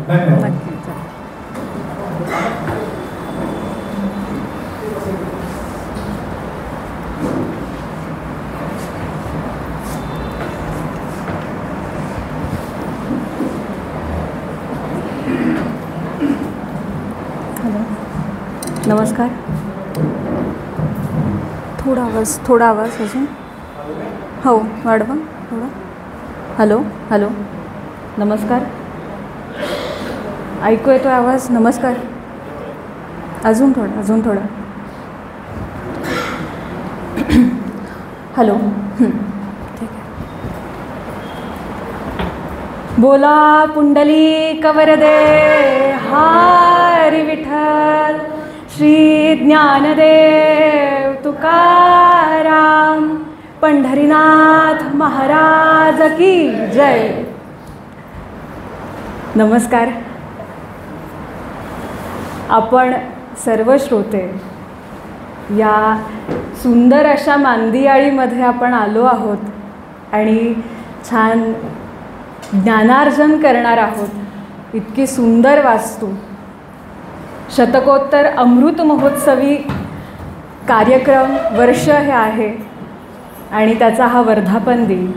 धन्यवाद. नक्की. हॅलो, नमस्कार. थोडा आवाज अजून. हो, वाढवा थोडा. हॅलो हॅलो, नमस्कार. ऐकू येतो आवाज? नमस्कार. अजून थोडं. हॅलो. ठीक आहे. बोला पुंडलिक वरदे हरी विठ्ठल, श्री ज्ञानदेव तुकाराम, पंढरीनाथ महाराज की जय. नमस्कार. आपण सर्व श्रोते या सुंदर अशा मांदियाळीमध्ये आपण आलो आहोत आणि छान ज्ञानार्जन करणार आहोत. इतकी सुंदर वास्तू, शतकोत्तर अमृत महोत्सवी कार्यक्रम वर्ष हे आहे आणि त्याचा हा वर्धापन दिन.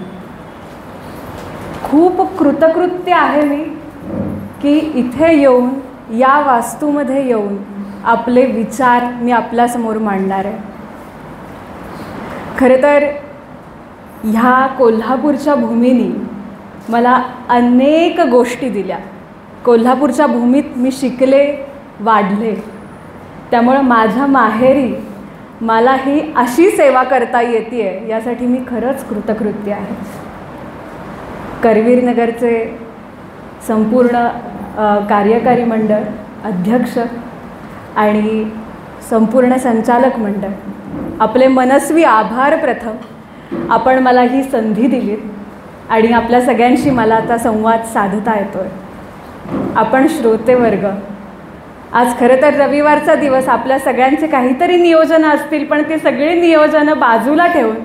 खूप कृतकृत्य आहे मी की इथे येऊन, या वास्तूमध्ये येऊन आपले विचार मी आपल्यासमोर मांडणार आहे. खरं तर ह्या कोल्हापूरच्या भूमीनी मला अनेक गोष्टी दिल्या. कोल्हापूरच्या भूमीत मी शिकले, वाढले. त्यामुळं माझ्या माहेरी मला ही अशी सेवा करता येते आहे यासाठी मी खरंच कृतकृत्य आहे. करवीर नगरचे संपूर्ण कार्यकारी मंडळ, अध्यक्ष आणि संपूर्ण संचालक मंडळ, आपले मनस्वी आभार. प्रथम आपण मला ही संधी दिलीत आणि आपल्या सगळ्यांशी मला आता संवाद साधता येतोय. आपण श्रोतेवर्ग, आज खरं तर रविवारचा दिवस, आपल्या सगळ्यांचे काहीतरी नियोजनं असतील, पण ती सगळी नियोजनं बाजूला ठेवून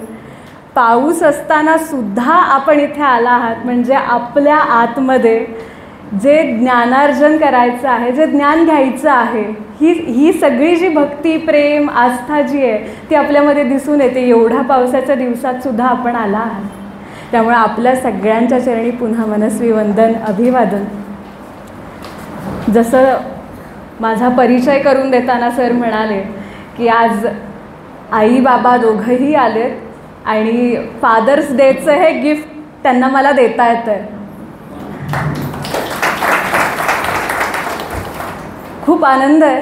पाऊस असताना सुद्धा आपण इथे आला आहात. म्हणजे आपल्या आतमध्ये जे ज्ञानार्जन करायचं आहे, जे ज्ञान घ्यायचं आहे, ही सगळी जी भक्ती, प्रेम, आस्था जी आहे ती आपल्यामध्ये दिसून येते. एवढ्या पावसाच्या दिवसात सुद्धा आपण आला आहात. त्यामुळे आपल्या सगळ्यांच्या चरणी पुन्हा मनस्वी वंदन, अभिवादन. जसं माझा परिचय करून देताना सर म्हणाले की आज आई बाबा दोघंही आलेत आणि फादर्स डेचं हे गिफ्ट त्यांना मला देता येतं. खूप आनंद आहे,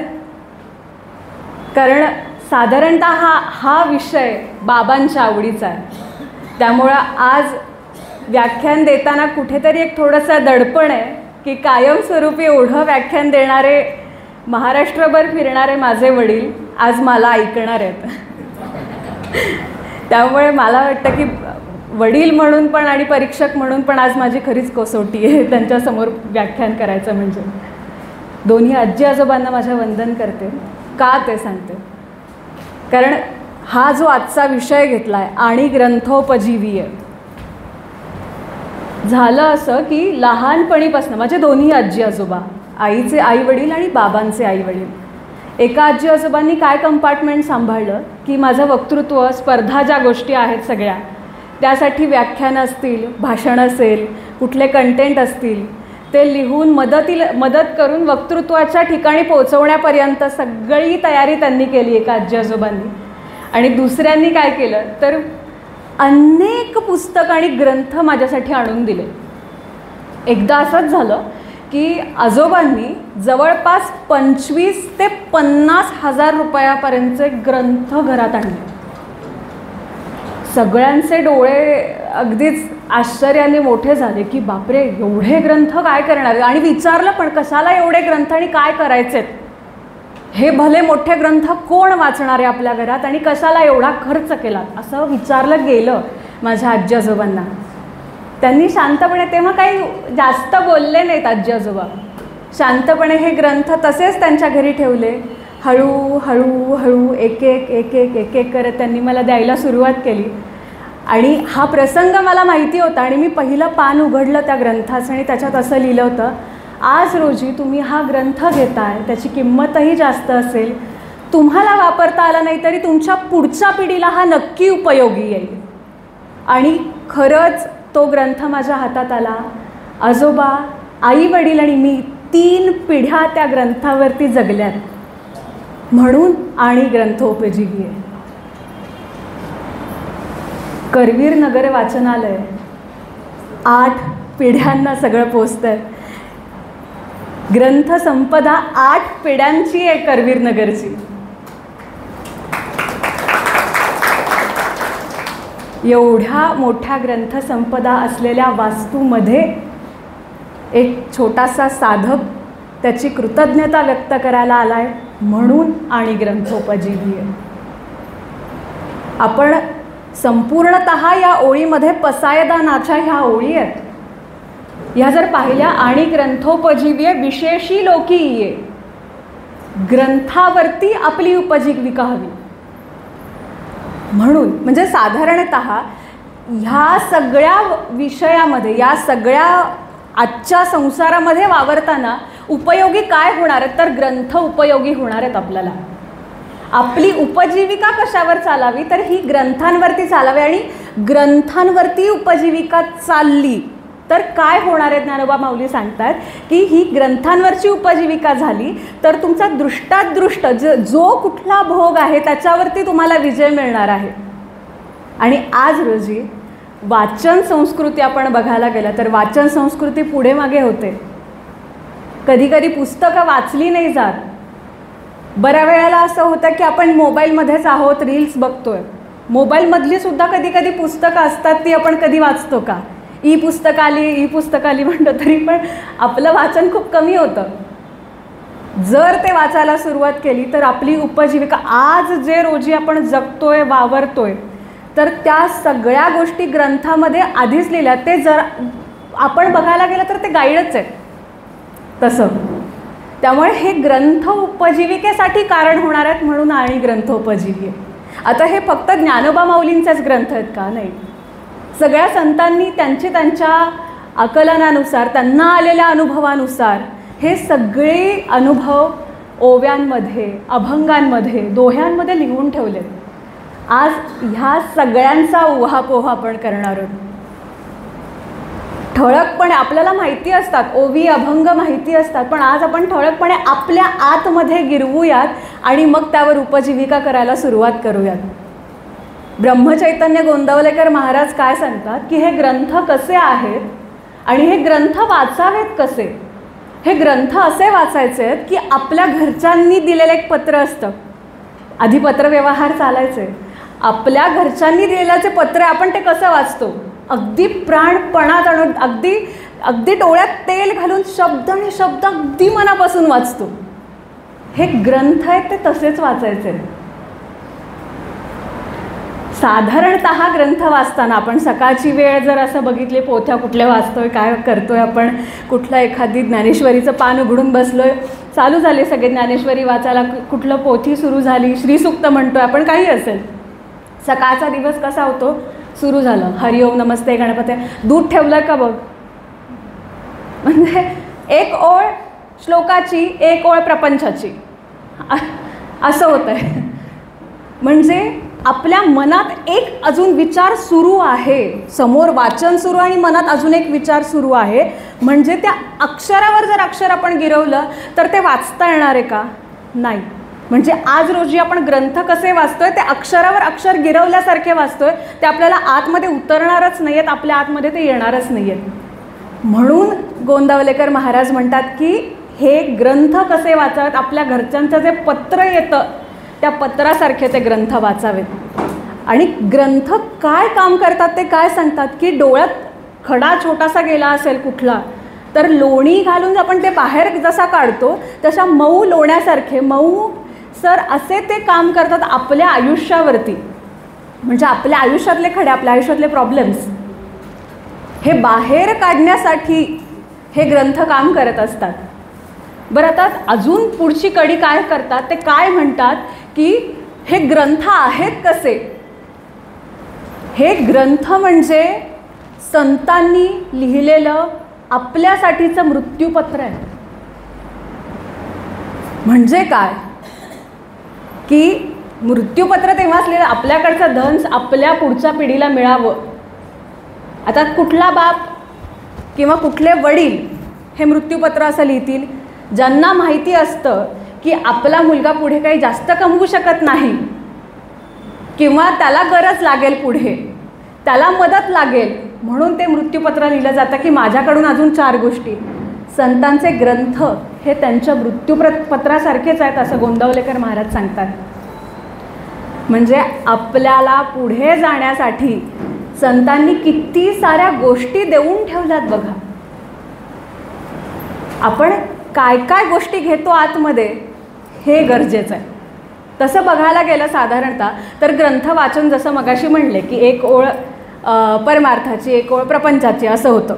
कारण साधारणतः हा विषय बाबांच्या आवडीचा आहे. त्यामुळं आज व्याख्यान देताना कुठेतरी एक थोडंसं दडपण आहे की कायमस्वरूपी एवढं व्याख्यान देणारे, महाराष्ट्रभर फिरणारे माझे वडील आज मला ऐकणार आहेत. त्यामुळे मला वाटतं की वडील म्हणून पण आणि परीक्षक म्हणून पण आज माझी खरीच कसोटी आहे त्यांच्यासमोर व्याख्यान करायचं. म्हणजे दोन्ही आजी आजोबांना माझ्या वंदन करते. का ते सांगते, कारण हा जो आजचा विषय घेतला आहे आणि ग्रंथोपजीवी आहे. झालं असं की लहानपणीपासून माझे दोन्ही आजी आजोबा, आईचे आई वडील आणि बाबांचे आई वडील, एका आजी आजोबांनी काय कंपार्टमेंट सांभाळलं की माझं वक्तृत्व, स्पर्धा ज्या गोष्टी आहेत सगळ्या, त्यासाठी व्याख्यानं असतील, भाषण असेल, कुठले कंटेंट असतील, ते लिहून मदत करून वक्तृत्वाच्या ठिकाणी पोहोचवण्यापर्यंत सगळी तयारी त्यांनी केली एका आजी आजोबांनी. आणि दुसऱ्यांनी काय केलं तर अनेक पुस्तक आणि ग्रंथ माझ्यासाठी आणून दिले. एकदा असंच झालं की आजोबांनी जवळपास 25,000 ते 50,000 रुपयापर्यंतचे ग्रंथ घरात आणले. सगळ्यांचे डोळे अगदीच आश्चर्याने मोठे झाले की बापरे, एवढे ग्रंथ काय करणार. आणि विचारलं पण कशाला एवढे ग्रंथ आणि काय करायचेत, हे भले मोठे ग्रंथ कोण वाचणार आहे आपल्या घरात आणि कशाला एवढा खर्च केला, असं विचारलं गेलं माझ्या आजी आजोबांना. त्यांनी शांतपणे, तेव्हा काही जास्त बोलले नाहीत आजी आजोबा, शांतपणे हे ग्रंथ तसेच त्यांच्या घरी ठेवले. हळूहळू एक एक करत त्यांनी मला द्यायला सुरुवात केली. आणि हा प्रसंग मला माहिती होता आणि मी पहिलं पान उघडलं त्या ग्रंथाचं आणि त्याच्यात असं लिहिलं होतं, आज रोजी तुम्ही हा ग्रंथ घेताय, त्याची किंमतही जास्त असेल, तुम्हाला वापरता आला नाही तरी तुमच्या पुढच्या पिढीला हा नक्की उपयोगी येईल. आणि खरंच तो ग्रंथ माझ्या हातात आला. आजोबा, आई वडील आणि मी 3 पिढ्या त्या ग्रंथावरती जगल्यात, म्हणून आणि ग्रंथोपजीवी आहे. करवीर नगर वाचनालय 8 पिढ्यांना सगळं पोचतंय. ग्रंथसंपदा 8 पिढ्यांची आहे करवीर नगरची. एवढ्या मोठ्या ग्रंथसंपदा असलेल्या वास्तूमध्ये एक छोटासा साधक त्याची कृतज्ञता व्यक्त करायला आलाय, म्हणून आणि ग्रंथोपजीवी आहे. आपण संपूर्णतः या ओळीमध्ये पसायदानाच्या ह्या ओळी आहेत, ह्या जर पाहिल्या, आणि ग्रंथोपजीवी विशेषी लोकी ये, ग्रंथावरती आपली उपजीविका हवी. म्हणून म्हणजे साधारणतः ह्या सगळ्या विषयामध्ये, या सगळ्या आजच्या संसारामध्ये वावरताना उपयोगी काय होणार आहेत, तर ग्रंथ उपयोगी होणार आहेत आपल्याला. आपली उपजीविका कशावर चालावी, तर ही ग्रंथांवरती चालावी. आणि ग्रंथांवरती उपजीविका चालली तर काय होणार आहे, ज्ञानोबा माऊली सांगतात की ही ग्रंथांवरची उपजीविका झाली तर तुमचा दृष्टादृष्ट जो कुठला भोग आहे त्याच्यावरती तुम्हाला विजय मिळणार आहे. आणि आज रोजी वाचन संस्कृती आपण बघायला गेलं तर वाचन संस्कृती पुढे मागे होते. कधी कधी पुस्तकं वाचली नाही जात. बऱ्या वेळेला असं होतं की आपण मोबाईलमध्येच आहोत, रील्स बघतोय. मोबाईलमधली सुद्धा कधी कधी पुस्तकं असतात, ती आपण कधी वाचतो का? ई पुस्तक आली म्हणतो तरी पण आपलं वाचन खूप कमी होतं. जर ते वाचायला सुरुवात केली तर आपली उपजीविका, आज जे रोजी आपण जगतोय, वावरतोय, तर त्या सगळ्या गोष्टी ग्रंथामध्ये आधीच लिहिल्या. ते जर आपण बघायला गेलं तर ते गाईडच आहे तसं. त्यामुळे हे ग्रंथ उपजीविकेसाठी कारण होणार आहेत, म्हणून आणि ग्रंथोपजीवी. आता हे फक्त ज्ञानोबा माऊलींचेच ग्रंथ आहेत का? नाही. सगळ्या संतांनी त्यांच्या आकलनानुसार, त्यांना आलेल्या अनुभवानुसार हे सगळे अनुभव ओव्यांमध्ये, अभंगांमध्ये, दोह्यांमध्ये लिहून ठेवलेत. आज ह्या सगळ्यांचा उहापोह आपण करणार आहोत. ठळकपणे आपल्याला माहिती असतात, ओवी अभंग माहिती असतात, पण आज आपण ठळकपणे आपल्या आतमध्ये गिरवूयात आणि मग त्यावर उपजीविका करायला सुरुवात करूयात. ब्रह्मचैतन्य गोंदवलेकर महाराज काय सांगतात की हे ग्रंथ कसे आहेत आणि हे ग्रंथ वाचावेत कसे. हे ग्रंथ असे वाचायचे आहेत की आपल्या घरच्यांनी दिलेलं एक पत्र असतं. आधी पत्रव्यवहार चालायचे. आपल्या घरच्यांनी दिलेलं जे पत्र आहे आपण ते कसं वाचतो, अगदी प्राणपणात आणून, अगदी डोळ्यात तेल घालून शब्द आणि शब्द अगदी मनापासून वाचतो. हे ग्रंथ आहेत ते तसेच वाचायचे. साधारणतः ग्रंथ वाचताना आपण सकाळची वेळ जर असं बघितली, पोथ्या कुठल्या वाचतोय, काय करतोय आपण, कुठलं एखादी ज्ञानेश्वरीचं पान उघडून बसलोय, चालू झाले सगळे ज्ञानेश्वरी वाचायला, कुठलं पोथी सुरू झाली, श्रीसूक्त म्हणतोय आपण, काही असेल. सकाळचा दिवस कसा होतो, सुरू झालं, हरिओम नमस्ते गणपते, दूध ठेवलं का बघ, म्हणजे एक ओळ श्लोकाची, एक ओळ प्रपंचाची, असं होतं आहे. म्हणजे आपल्या मनात एक अजून विचार सुरू आहे, समोर वाचन सुरू आणि मनात अजून एक विचार सुरू आहे. म्हणजे त्या अक्षरावर जर अक्षर आपण गिरवलं तर ते वाचता येणार आहे का? नाही. म्हणजे आज रोजी आपण ग्रंथ कसे वाचतोय, ते अक्षरावर अक्षर गिरवल्यासारखे वाचतोय, ते आपल्याला आतमध्ये उतरणारच नाही आहेत, आपल्या आतमध्ये ते येणारच नाही आहेत. म्हणून गोंदवलेकर महाराज म्हणतात की हे ग्रंथ कसे वाचावेत, आपल्या घरच्यांचं जे पत्र येतं त्या पत्रासारखे ते ग्रंथ वाचावेत. आणि ग्रंथ काय काम करतात ते काय सांगतात की डोळ्यात खडा छोटासा गेला असेल कुठला, तर लोणी घालून आपण ते बाहेर जसा काढतो तशा मऊ लोण्यासारखे, मऊ सर असे ते काम करतात आपल्या आयुष्यावरती. म्हणजे आपल्या आयुष्यातले खडे, आपल्या आयुष्यातले प्रॉब्लेम्स हे बाहेर काढण्यासाठी हे ग्रंथ काम करत असतात. बरं, आता अजून पुढची कडी काय करतात, ते काय म्हणतात की हे ग्रंथ आहेत कसे. हे ग्रंथ म्हणजे संतांनी लिहिलेलं आपल्यासाठीचं मृत्यूपत्र आहे. म्हणजे काय की मृत्यूपत्र तेव्हाच लिहिलं आपल्याकडचं धन आपल्या पुढच्या पिढीला मिळावं. आता कुठला बाप किंवा कुठले वडील हे मृत्यूपत्र असं लिहितील ज्यांना माहिती असतं की आपला मुलगा पुढे काही जास्त कमवू शकत नाही किंवा त्याला गरज लागेल, पुढे त्याला मदत लागेल, म्हणून ते मृत्यूपत्र लिहिलं जातं की माझ्याकडून अजून 4 गोष्टी. संतांचे ग्रंथ हे त्यांच्या मृत्यूपत्रासारखेच आहेत असं गोंदवलेकर महाराज सांगतात. म्हणजे आपल्याला पुढे जाण्यासाठी संतांनी किती साऱ्या गोष्टी देऊन ठेवल्यात बघा. आपण काय काय गोष्टी घेतो आतमध्ये हे गरजेचं आहे. तसं बघायला गेलं साधारणतः तर ग्रंथ वाचन जसं मगाशी म्हणले की एक ओळ परमार्थाची, एक ओळ प्रपंचाची असं होतं.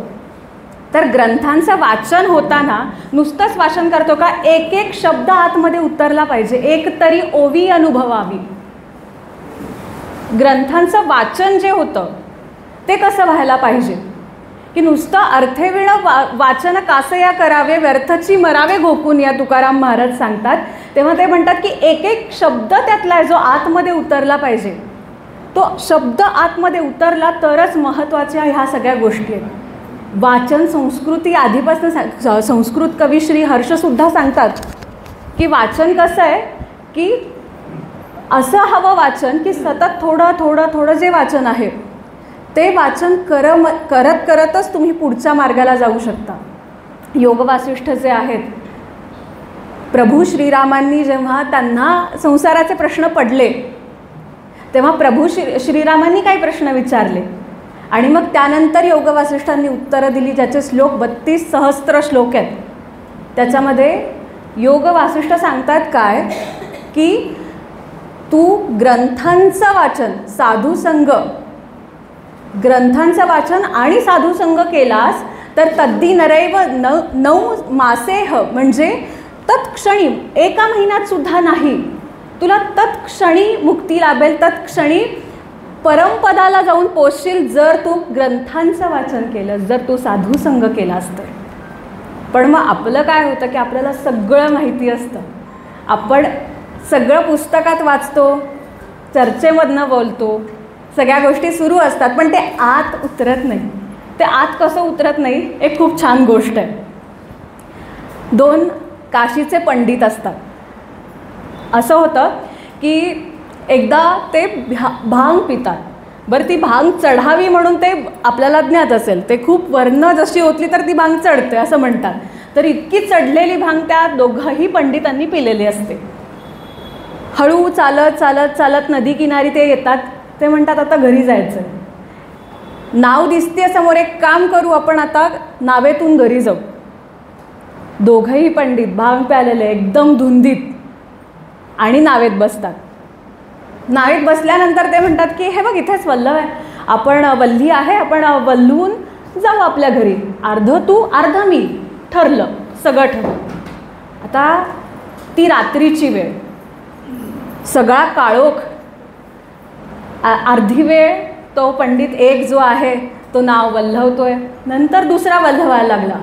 तर ग्रंथांचं वाचन होताना नुसतंच वाचन करतो का, एक एक शब्द आतमध्ये उतरला पाहिजे, एक तरी ओवी अनुभवावी. ग्रंथांचं वाचन जे होतं ते कसं व्हायला पाहिजे की नुसतं अर्थेविण वाचन कासया करावे व्यर्थची मरावे घोकून, या तुकाराम महाराज सांगतात. तेव्हा ते म्हणतात की एक एक शब्द त्यातला जो आतमध्ये उतरला पाहिजे, तो शब्द आतमध्ये उतरला तरच महत्त्वाच्या ह्या सगळ्या गोष्टी आहेत. वाचन संस्कृती आधीपासून संस्कृत कवी श्री हर्षसुद्धा सांगतात की वाचन कसं आहे की असं हवं वाचन की सतत थोडं थोडं थोडं जे वाचन आहे ते वाचन करत करतच तुम्ही पुढच्या मार्गाला जाऊ शकता. योग वासिष्ठ जे आहेत, प्रभू श्रीरामांनी जेव्हा त्यांना संसाराचे प्रश्न पडले तेव्हा प्रभू श्रीरामांनी काही प्रश्न विचारले आणि मग त्यानंतर योग वासिष्ठांनी उत्तरं दिली, ज्याचे श्लोक 32 सहस्त्र श्लोक आहेत. त्याच्यामध्ये योग वासिष्ठ सांगतात काय की तू ग्रंथांचं वाचन, साधुसंग, ग्रंथांचं वाचन आणि साधुसंग केलास तर तद्दी नरैव 9 मासेह, म्हणजे तत्क्षणी, एका महिन्यात सुद्धा नाही, तुला तत्क्षणी मुक्ती लाभेल, तत्क्षणी परमपदाला जाऊन पोचशील जर तू ग्रंथांचं वाचन केलं, जर तू साधुसंग केलास तर. पण मग आपलं काय होतं की आपल्याला सगळं माहिती असतं, आपण सगळं पुस्तकात वाचतो, चर्चेमधनं बोलतो, सगळ्या गोष्टी सुरू असतात, पण ते आत उतरत नाही. ते आत कसं उतरत नाही, एक खूप छान गोष्ट आहे. 2 काशीचे पंडित असतात. असं होतं की एकदा ते भांग पितात. बरं, ती भांग चढावी म्हणून ते आपल्याला ज्ञात असेल, ते खूप वर्ण जशी ओतली तर ती भांग चढते असं म्हणतात. तर इतकी चढलेली भांग त्या दोघंही पंडितांनी पिलेली असते. हळू चालत चालत चालत नदी किनारी ते येतात. ते म्हणतात आता घरी जायचं, नाव दिसते समोर, एक काम करू आपण आता नावेतून घरी जाऊ. दोघंही पंडित भांग प्यालेले एकदम धुंदीत आणि नावेत बसतात. नावेत बसल्यानंतर ते म्हणतात की हे बघ इथेच वल्लव आहे, आपण वल्ली आहे, आपण वल्लून जाऊ आपल्या घरी, अर्ध तू अर्ध मी, ठरलं, सगळं ठरलं. आता ती रात्रीची वेळ, सगळा काळोख, अर्धी वेळ तो पंडित एक जो आहे तो नाव वल्हवतोय, नंतर दुसरा वल्हवायला लागला.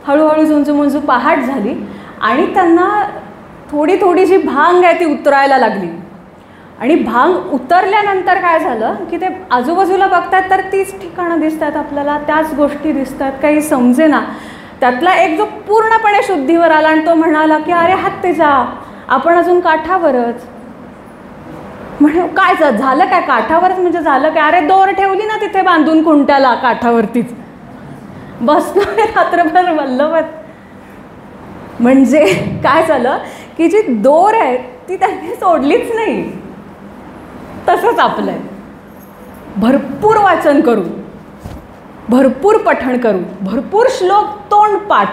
हळूहळू झुंजूमुंजू पहाट झाली आणि त्यांना थोडी थोडी जी भांग आहे ती उतरायला लागली. आणि भांग उतरल्यानंतर काय झालं की ते आजूबाजूला बघतात तर तीच ठिकाणं दिसतात आपल्याला, त्याच गोष्टी दिसतात, काही समजेना. त्यातला एक जो पूर्णपणे शुद्धीवर आला आणि तो म्हणाला की अरे हत्तेजा, आपण अजून काठावरच. म्हणे काय झालं काय, काठावरच म्हणजे झालं काय, अरे दोर ठेवली ना तिथे बांधून खुंट्याला काठावरतीच, बसलो रात्रभर वल्लवत. म्हणजे काय झालं की जी दोर आहे ती त्यांनी सोडलीच नाही. तसंच आपलं आहे, भरपूर वाचन करू, भरपूर पठण करू, भरपूर श्लोक तोंडपाठ,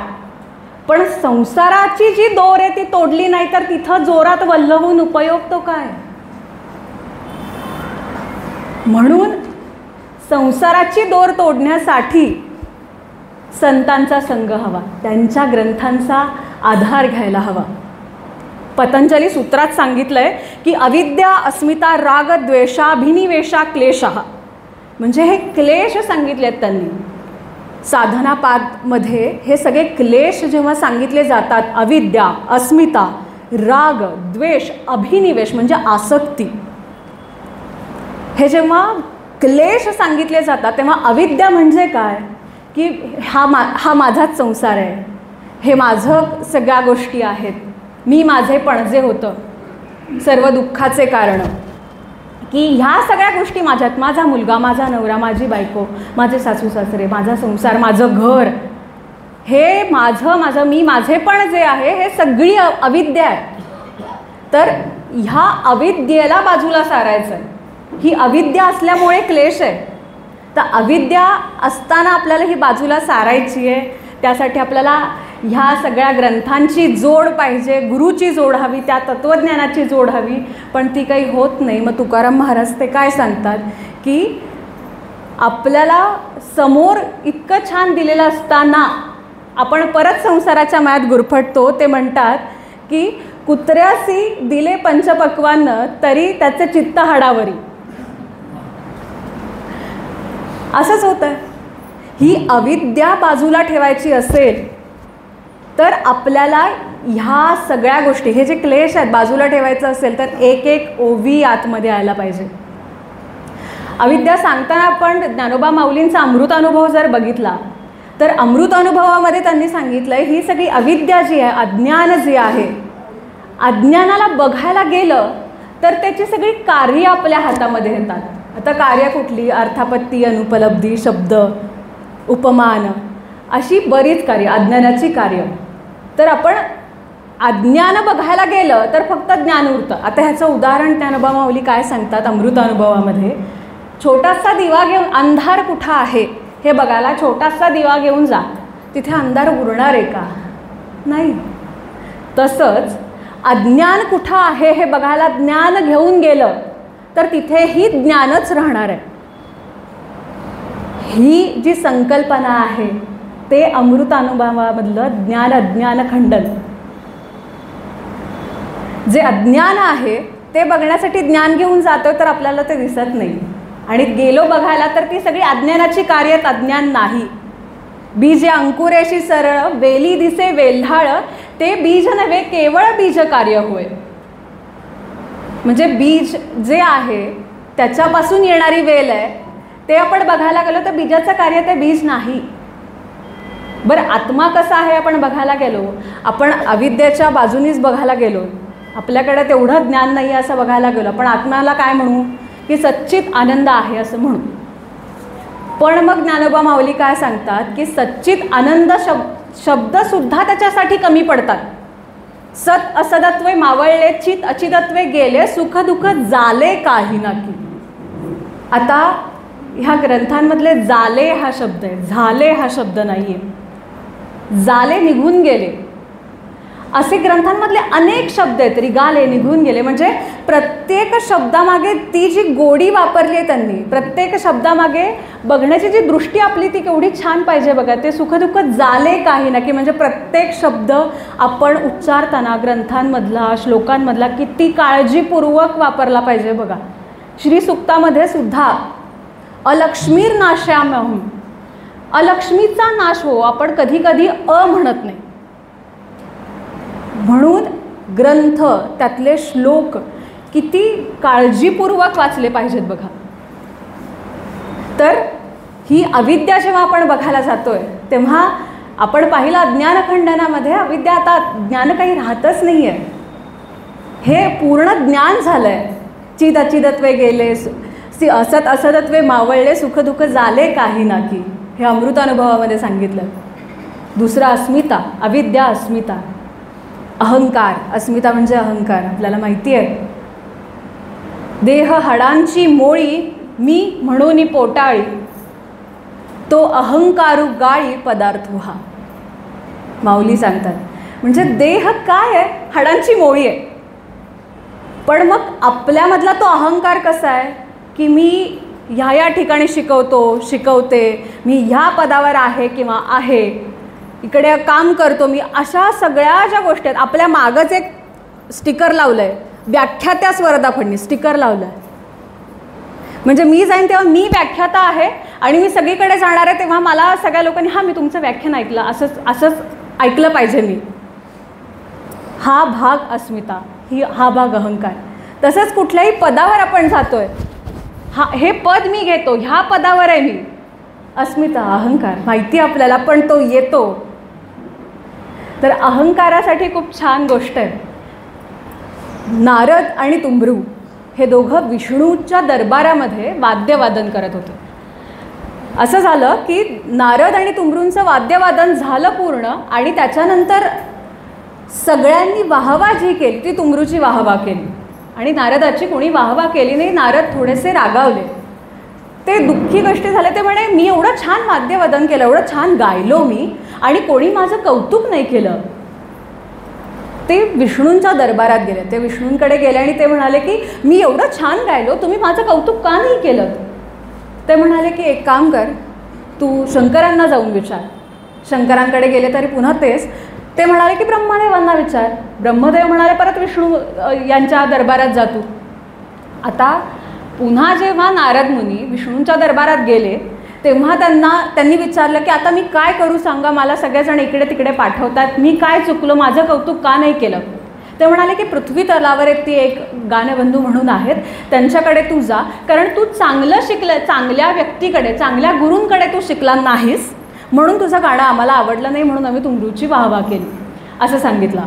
पण संसाराची जी दोर आहे ती तोडली नाही तर तिथं जोरात वल्लवून उपयोग तो काय. म्हणून संसाराची दोर तोडण्यासाठी संतांचा संग हवा, त्यांच्या ग्रंथांचा आधार घ्यायला हवा. पतंजली सूत्रात सांगितलं आहे की अविद्या, अस्मिता, राग, द्वेषाभिनिवेशा, क्लेशः, म्हणजे हे क्लेश सांगितले आहेत त्यांनी. साधनापादमध्ये हे सगळे क्लेश जेव्हा सांगितले जातात, अविद्या, अस्मिता, राग, द्वेष, अभिनिवेश म्हणजे आसक्ती, हे जेव्हा क्लेश सांगितले जातात तेव्हा अविद्या म्हणजे काय की हा माझाच संसार आहे, हे माझं सगळ्या गोष्टी आहेत, मी माझे पणजे होतं सर्व दुःखाचे कारण, की ह्या सगळ्या गोष्टी माझ्यात, माझा मुलगा, माझा नवरा, माझी बायको, माझे सासू सासरे, माझा संसार, माझं घर, हे माझं मी माझेपण जे आहे हे सगळी अविद्या आहे. तर ह्या अविद्येला बाजूला सारायचं आहे. ही अविद्या असल्यामुळे क्लेश आहे. तर अविद्या असताना आपल्याला ही बाजूला सारायची आहे. त्यासाठी आपल्याला ह्या सगळ्या ग्रंथांची जोड पाहिजे, गुरुची जोड हवी, त्या तत्त्वज्ञानाची जोड हवी, पण ती काही होत नाही. मग तुकाराम महाराज ते काय सांगतात की आपल्याला समोर इतकं छान दिलेलं असताना आपण परत संसाराच्या मायात गुरफटतो. ते म्हणतात की कुत्र्यासी दिले पंचपक्वान्न तरी त्याचे चित्त हाडावरी. असंच होतं. ही अविद्या बाजूला ठेवायची असेल तर आपल्याला ह्या सगळ्या गोष्टी, हे जे क्लेश आहेत बाजूला ठेवायचं असेल तर एक एक ओवी आतमध्ये यायला पाहिजे. अविद्या सांगताना आपण ज्ञानोबा माऊलींचा अमृत अनुभव जर बघितला तर अमृत अनुभवामध्ये त्यांनी सांगितलं आहे ही सगळी अविद्या जी आहे, अज्ञान जे आहे, अज्ञानाला बघायला गेलं तर त्याची सगळी कार्य आपल्या हातामध्ये येतात. आता कार्य कुठली? अर्थापत्ती, अनुपलब्धी, शब्द, उपमान, अशी बरीच कार्य, अज्ञानाची कार्य. तर आपण अज्ञान बघायला गेलं तर फक्त ज्ञान उरतं. आता ह्याचं उदाहरण ज्ञानोबा माऊली काय सांगतात अमृत अनुभवामध्ये, छोटासा दिवा घेऊन अंधार कुठं आहे हे बघायला छोटासा दिवा घेऊन जा, तिथे अंधार उरणार आहे का? नाही. तसंच अज्ञान कुठं आहे हे बघायला ज्ञान घेऊन गेलं तर तिथेही ज्ञानच राहणार आहे. ही जी संकल्पना आहे ते अमृत अनुभवामधलं ज्ञान अज्ञान खंडन. जे अज्ञान आहे ते बघण्यासाठी ज्ञान घेऊन जातो तर आपल्याला ते दिसत नाही, आणि गेलो बघायला तर ती सगळी अज्ञानाची कार्यत, अज्ञान नाही. बीज अंकुरेशी सरळ वेली दिसे वेल्हाळ, ते बीज नव्हे केवळ बीज कार्य होय. म्हणजे बीज जे आहे त्याच्यापासून येणारी वेल आहे ते आपण बघायला गेलो तर बीजाचं कार्य ते बीज नाही. बरं, आत्मा कसा आहे आपण बघायला गेलो, आपण अविद्येच्या बाजूनीच बघायला गेलो, आपल्याकडे तेवढं ज्ञान नाही असं बघायला गेलो, पण आत्म्याला काय म्हणू की सच्चित आनंद आहे असं म्हणू. पण मग ज्ञानोबा माऊली काय सांगतात की सच्चित आनंद शब्दसुद्धा त्याच्यासाठी कमी पडतात. सत असदत्वे मावळले, चित अचितत्वे गेले, सुख दुःख झाले काही ना की. आता ह्या ग्रंथांमधले जाले हा शब्द आहे, झाले हा शब्द नाही आहे. जाले निघून गेले असे ग्रंथांमधले अनेक शब्द आहेत. रिगाले, निघून गेले, म्हणजे प्रत्येक शब्दामागे ती जी गोडी वापरली आहे त्यांनी, प्रत्येक शब्दामागे बघण्याची जी दृष्टी आपली ती केवढी छान पाहिजे बघा. ते सुखदुःख झाले काही ना की, म्हणजे प्रत्येक शब्द आपण उच्चारताना ग्रंथांमधला, श्लोकांमधला किती काळजीपूर्वक वापरला पाहिजे बघा. श्री सुक्तामध्ये सुद्धा अलक्ष्मीर नाश्यामहम, अलक्ष्मीचा नाश हो, आपण कधी कधी म्हणत नाही. म्हणून ग्रंथ, त्यातले श्लोक किती काळजीपूर्वक वाचले पाहिजेत बघा. तर ही अविद्या जेव्हा आपण बघायला जातोय तेव्हा आपण पाहिलं अज्ञानखंडनामध्ये अविद्या, आता ज्ञान काही राहतच नाही आहे, हे पूर्ण ज्ञान झालं आहे. चिद अचिदत्वे गेले, असत असदत्वे मावळले, सुखदुःख झाले काही ना की, हे अमृत अनुभवामध्ये सांगितलं. दुसरं अस्मिता, अविद्या अस्मिता. अहंकार, अस्मिता म्हणजे अहंकार, आपल्याला माहिती आहे. देह हाडांची मोळी, मी म्हणून पोटाळी, तो अहंकारू गाळी पदार्थ हा. माऊली सांगतात. म्हणजे देह काय आहे? हाडांची मोळी आहे. पण मग आपल्यामधला तो अहंकार कसा आहे की मी ह्या ठिकाणी शिकवते, मी ह्या पदावर आहे किंवा आहे, इकडे काम करतो मी, अशा सगळ्या ज्या गोष्टी आहेत. आपल्या मागच एक स्टिकर लावलं आहे, व्याख्यात्या वरदा फडणीस स्टिकर लावलं आहे. म्हणजे मी जाईन तेव्हा मी व्याख्याता आहे आणि मी सगळीकडे जाणार आहे तेव्हा मला सगळ्या लोकांनी हां मी तुमचं व्याख्यान ऐकलं, असंच ऐकलं पाहिजे मी. हा भाग अस्मिता, हा भाग अहंकार. तसंच कुठल्याही पदावर आपण जातोय, हे पद मी घेतो, ह्या पदावर आहे मी, अस्मिता अहंकार माहिती आपल्याला, पण तो येतो. तर अहंकारासाठी खूप छान गोष्ट आहे. नारद आणि तुंबरू हे दोघं विष्णूच्या दरबारामध्ये वाद्यवादन करत होते. असं झालं की नारद आणि तुंबरूंचं वाद्यवादन झालं पूर्ण आणि त्याच्यानंतर सगळ्यांनी वाहवा जी केली ती तुंबरूची वाहवा केली आणि नारदाची कोणी वाहवा केली नाही. नारद थोडेसे रागावले, ते दुःखी कष्टी झाले. ते म्हणे मी एवढं छान वाद्यवादन केलं, एवढं छान गायलो मी, आणि कोणी माझं कौतुक नाही केलं. ते विष्णूंच्या दरबारात गेले, ते विष्णूंकडे गेले आणि ते म्हणाले की मी एवढं छान गायलो, तुम्ही माझं कौतुक का नाही केलं. ते म्हणाले की एक काम कर, तू शंकरांना जाऊन विचार. शंकरांकडे गेले तरी पुन्हा तेच. ते म्हणाले की ब्रह्मदेवांना विचार. ब्रह्मदेव म्हणाले परत विष्णू यांच्या दरबारात जातो. आता पुन्हा जेव्हा नारद मुनी विष्णूंच्या दरबारात गेले तेव्हा त्यांनी विचारलं की आता मी काय करू सांगा, मला सगळेजण इकडे तिकडे पाठवतात, मी काय चुकलो, माझं कौतुक का नाही केलं. ते म्हणाले की पृथ्वी तलावर ती एक गानबंधू म्हणून आहेत, त्यांच्याकडे तू जा, कारण तू चांगलं शिकलं, चांगल्या व्यक्तीकडे, चांगल्या गुरूंकडे तू शिकला नाहीस, म्हणून तुझं गाणं आम्हाला आवडलं नाही, म्हणून आम्ही तुंबरूची वाहवा केली असं सांगितलं.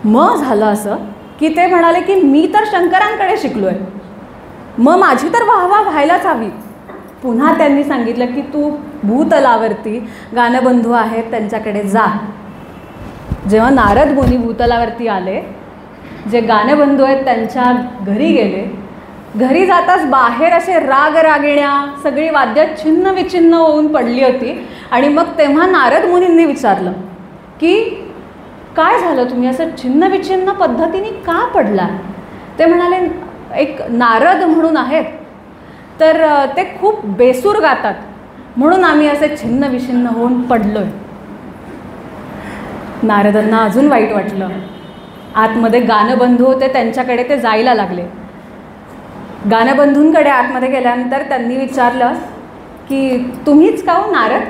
मग झालं असं की ते म्हणाले की मी तर शंकरांकडे शिकलो आहे, मग माझी तर वाहवा व्हायलाच हवी. पुन्हा त्यांनी सांगितलं की तू भूतलावरती गानबंधू आहेत त्यांच्याकडे जा. जेव्हा नारद मुनी भूतलावरती आले, जे गानबंधू आहेत त्यांच्या घरी गेले, घरी जाताच बाहेर असे रागिण्या, सगळी वाद्य छिन्न विछिन्न होऊन पडली होती. आणि मग तेव्हा नारद मुनींनी विचारलं की काय झालं, तुम्ही असं छिन्न विछिन्न पद्धतीने का पडला. ते म्हणाले एक नारद म्हणून आहेत, तर ते खूप बेसूर गातात, म्हणून आम्ही असे छिन्न विछिन्न होऊन पडलोय. नारदांना अजून वाईट वाटलं. आतमध्ये गानबंधू होते, त्यांच्याकडे ते जायला लागले. गानबंधूंकडे आतमध्ये गेल्यानंतर त्यांनी विचारलं की तुम्हीच का हो नारद.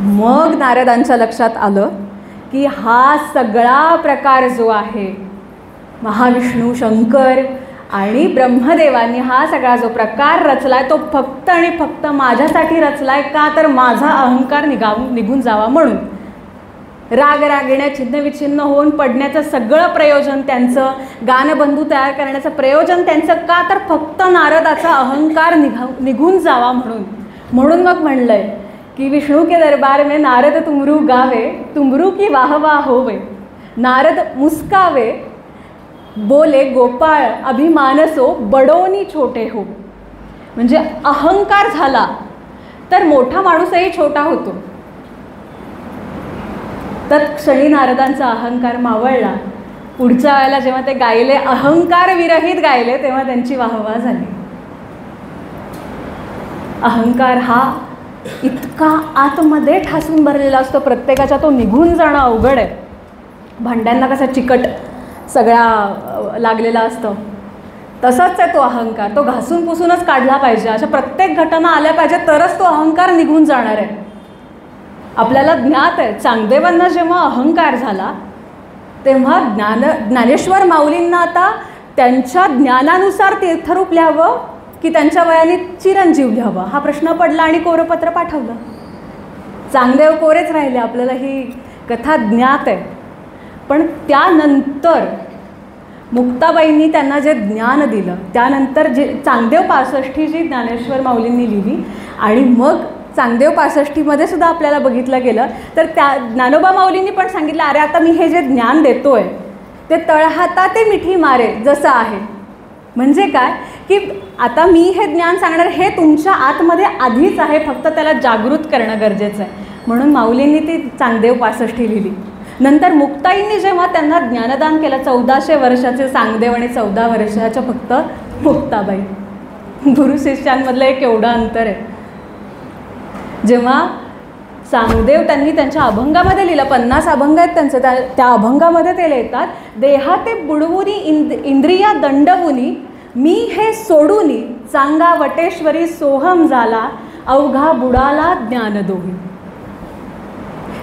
मग नारदांच्या लक्षात आलं की हा सगळा प्रकार जो आहे, महाविष्णू, शंकर आणि ब्रह्मदेवांनी हा सगळा जो प्रकार रचलाय तो फक्त आणि फक्त माझ्यासाठी रचलाय का, तर माझा अहंकार निघून जावा म्हणून. रागिण्या, छिन्नविछिन्न होऊन पडण्याचं सगळं प्रयोजन त्यांचं, गानबंधू तयार करण्याचं प्रयोजन त्यांचं का, तर फक्त नारदाचा अहंकार निघून जावा म्हणून. म्हणून मग म्हणलंय की विष्णू के दरबार में नारद तुमरू गावे, तुमरू की वाहवा होवे, नारद मुस्कावे, बोले गोपाळ अभिमानसो बडोनी छोटे हो. म्हणजे अहंकार झाला तर मोठा माणूसही छोटा होतो. तत्क्षणी नारदांचा अहंकार मावळला. पुढच्या वेळेला जेव्हा ते गायले, अहंकार विरहित गायले, तेव्हा त्यांची वाहवा झाली. अहंकार हा इतका आतमध्ये ठासून भरलेला असतो प्रत्येकाच्या, तो निघून जाणं अवघड आहे. भांड्यांना कसा चिकट सगळा लागलेला असतं, तसंच आहे तो अहंकार. तो घासून पुसूनच काढला पाहिजे. अशा प्रत्येक घटना आल्या पाहिजे, तरच तो अहंकार निघून जाणार आहे. आपल्याला ज्ञात आहे, चांगदेवांना जेव्हा अहंकार झाला तेव्हा ज्ञानेश्वर माऊलींना आता त्यांच्या ज्ञानानुसार तीर्थरूप लिहावं की त्यांच्या वयाने चिरंजीव लिहावं हा प्रश्न पडला आणि कोरपत्र पाठवलं. चांगदेव कोरेच राहिले, आपल्याला ही कथा ज्ञात आहे. पण त्यानंतर मुक्ताबाईंनी त्यांना जे ज्ञान दिलं, त्यानंतर जे चांगदेव 65 जी ज्ञानेश्वर माऊलींनी लिहिली, आणि मग चांगदेव 65मध्ये सुद्धा आपल्याला बघितलं गेलं तर त्या ज्ञानोबा माऊलींनी पण सांगितलं, अरे आता मी हे जे ज्ञान देतोय ते तळहाता ते मिठी मारे जसं आहे. म्हणजे काय की आता मी हे ज्ञान सांगणार, हे तुमच्या आतमध्ये आधीच आहे, फक्त त्याला जागृत करणं गरजेचं आहे. म्हणून माऊलींनी ती चांगदेव 65 लिहिली. नंतर मुक्ताईंनी जेव्हा त्यांना ज्ञानदान केलं, 1400 वर्षाचे चांगदेव आणि 14 वर्षाच्या फक्त मुक्ताबाई, गुरु शिष्यांमधलं एक एवढं अंतर आहे. जेव्हा चांगदेव त्यांनी त्यांच्या अभंगामध्ये लिहिलं, 50 अभंग आहेत त्यांचं, त्या अभंगामध्ये ते लिहितात, देहाते बुडवुनी इंद्रिया दंडवुनी, मी हे सोडूनी चांगा वटेश्वरी सोहम झाला, अवघा बुडाला ज्ञानदोही.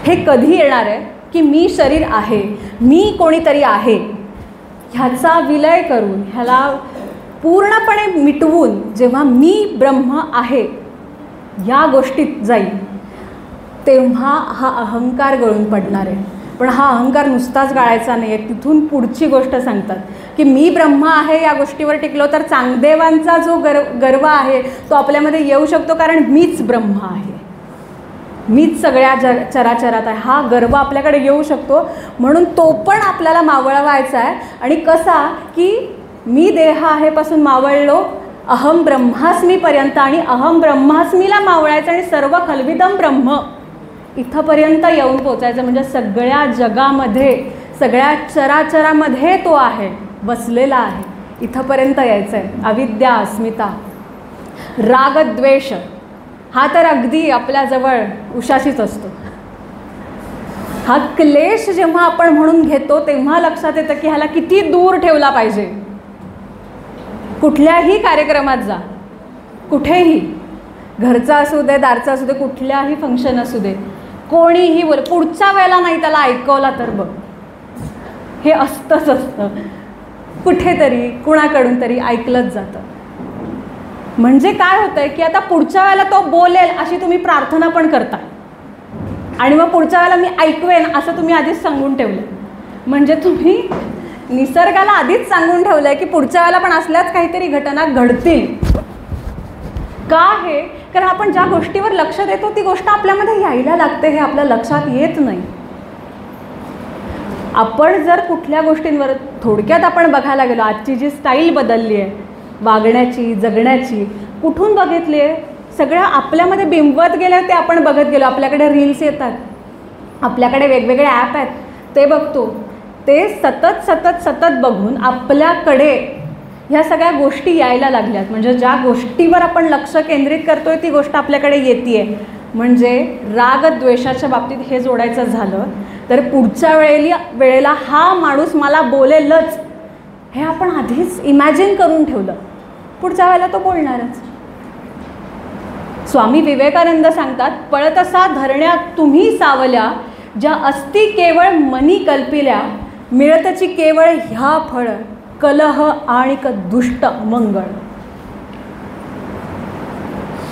हे कधी येणार आहे की मी शरीर आहे, मी कोणीतरी आहे, ह्याचा विलय करून, ह्याला पूर्णपणे मिटवून जेव्हा मी ब्रह्म आहे या गोष्टीत जाईल तेव्हा हा अहंकार गळून पडणार आहे. पण हा अहंकार नुसताच गाळायचा नाही आहे. तिथून पुढची गोष्ट सांगतात की मी ब्रह्म आहे या गोष्टीवर टिकलो तर चांगदेवांचा जो गर्व आहे तो आपल्यामध्ये येऊ शकतो, कारण मीच ब्रह्म आहे, मीच सगळ्या चराचरात आहे, हा गर्व आपल्याकडे येऊ शकतो. म्हणून तो पण आपल्याला मावळवायचा आहे. आणि कसा की मी देह आहे पासून मावळलो अहम ब्रह्मास्मीपर्यंत, आणि अहम ब्रह्मास्मीला मावळायचं आणि सर्व खलविदम ब्रह्म इथंपर्यंत येऊन पोचायचं. म्हणजे सगळ्या जगामध्ये, सगळ्या चराचरामध्ये तो आहे, बसलेला आहे, इथंपर्यंत यायचं आहे. अविद्या, अस्मिता, रागद्वेष हा तर अगदी आपल्याजवळ उशाशीच असतो. हा क्लेश जेव्हा आपण म्हणून घेतो तेव्हा लक्षात येतं की ह्याला किती दूर ठेवला पाहिजे. कुठल्याही कार्यक्रमात जा, कुठेही, घरचा असू दे, दारचा असू दे, कुठल्याही फंक्शन असू दे, कोणीही बोल, पुढच्या वेळेला नाही त्याला ऐकवला तर बघ, हे असतंच असतं. कुठेतरी कुणाकडून तरी ऐकलंच जातं. म्हणजे काय होतं आहे की आता पुढच्या वेळेला तो बोलेल अशी तुम्ही प्रार्थना पण करता, आणि मग पुढच्या वेळेला मी ऐकवेन असं तुम्ही आधीच सांगून ठेवलं. म्हणजे तुम्ही निसर्गाला आधीच सांगून ठेवलं आहे की पुढच्या वेळेला पण असल्याच काहीतरी घटना घडतील. का हे? कारण आपण ज्या गोष्टीवर लक्ष देतो ती गोष्ट आपल्यामध्ये यायला लागते, हे आपल्या लक्षात येत नाही. आपण जर कुठल्या गोष्टींवर थोडक्यात आपण बघायला गेलो, आजची जी स्टाईल बदलली आहे वागण्याची, जगण्याची, कुठून बघितली आहे? सगळ्या आपल्यामध्ये बिंबवत गेले ते आपण बघत गेलो. आपल्याकडे रील्स येतात, आपल्याकडे वेगवेगळे ॲप आहेत, ते बघतो. ते सतत सतत सतत बघून आपल्याकडे ह्या सगळ्या गोष्टी यायला लागल्यात. म्हणजे ज्या गोष्टीवर आपण लक्ष केंद्रित करतोय ती गोष्ट आपल्याकडे येते आहे. म्हणजे रागद्वेषाच्या बाबतीत हे जोडायचं झालं तर पुढच्या वेळेला हा माणूस मला बोलेलच हे आपण आधीच इमॅजिन करून ठेवलं, पुढच्या वेळेला तो बोलणारच. स्वामी विवेकानंद सांगतात, पळतसा धरण्यात तुम्ही सावल्या, ज्या अस्ति केवळ मनी कल्पिल्या, मिळतची केवळ ह्या फळ, कलह आणि दुष्ट मंगळ.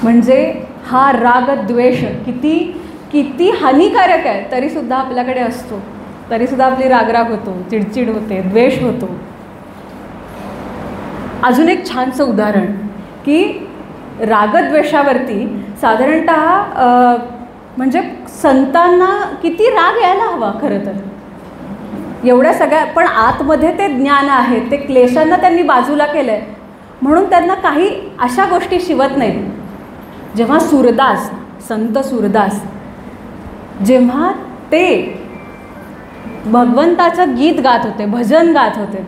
म्हणजे हा रागद्वेष किती किती हानिकारक आहे तरीसुद्धा आपल्याकडे असतो, तरीसुद्धा आपली रागराग होतो, चिडचिड होते, द्वेष होतो. अजून एक छानसं उदाहरण की रागद्वेषावरती साधारणतः म्हणजे संतांना किती राग यायला हवा खरं तर, एवढ्या सगळ्या, पण आतमध्ये ते ज्ञान आहे, ते क्लेशांना त्यांनी बाजूला केलं आहे म्हणून त्यांना काही अशा गोष्टी शिवत नाहीत. जेव्हा सूरदास, संत सूरदास जेव्हा ते भगवंताचं गीत गात होते, भजन गात होते,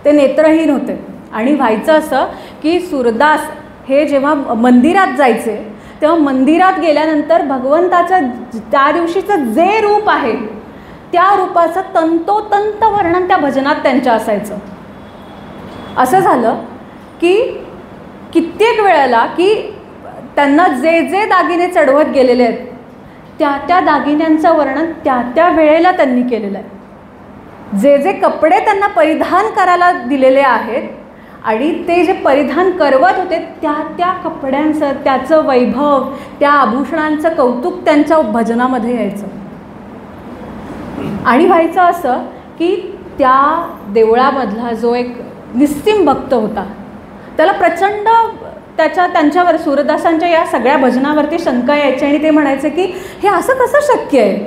ते नेत्रहीन होते. आणि व्हायचं असं की सूरदास हे जेव्हा मंदिरात जायचे तेव्हा मंदिरात गेल्यानंतर भगवंताचं त्या दिवशीचं जे रूप आहे त्या रूपाचं तंतोतंत वर्णन त्या भजनात त्यांच्या असायचं. असं झालं की कित्येक वेळेला की त्यांना जे जे दागिने चढवत गेलेले आहेत त्या त्या दागिन्यांचं वर्णन त्या त्या वेळेला त्यांनी केलेलं आहे. जे जे कपडे त्यांना परिधान करायला दिलेले आहेत आणि ते जे परिधान करवत होते त्या त्या कपड्यांचं, त्याचं वैभव, त्या आभूषणांचं कौतुक त्यांच्या भजनामध्ये यायचं. आणि व्हायचं असं की त्या देवळामधला जो एक निस्सीम भक्त होता त्याला प्रचंड त्यांच्यावर सूरदासांच्या या सगळ्या भजनावरती शंका यायची आणि ते म्हणायचे की हे असं कसं शक्य आहे,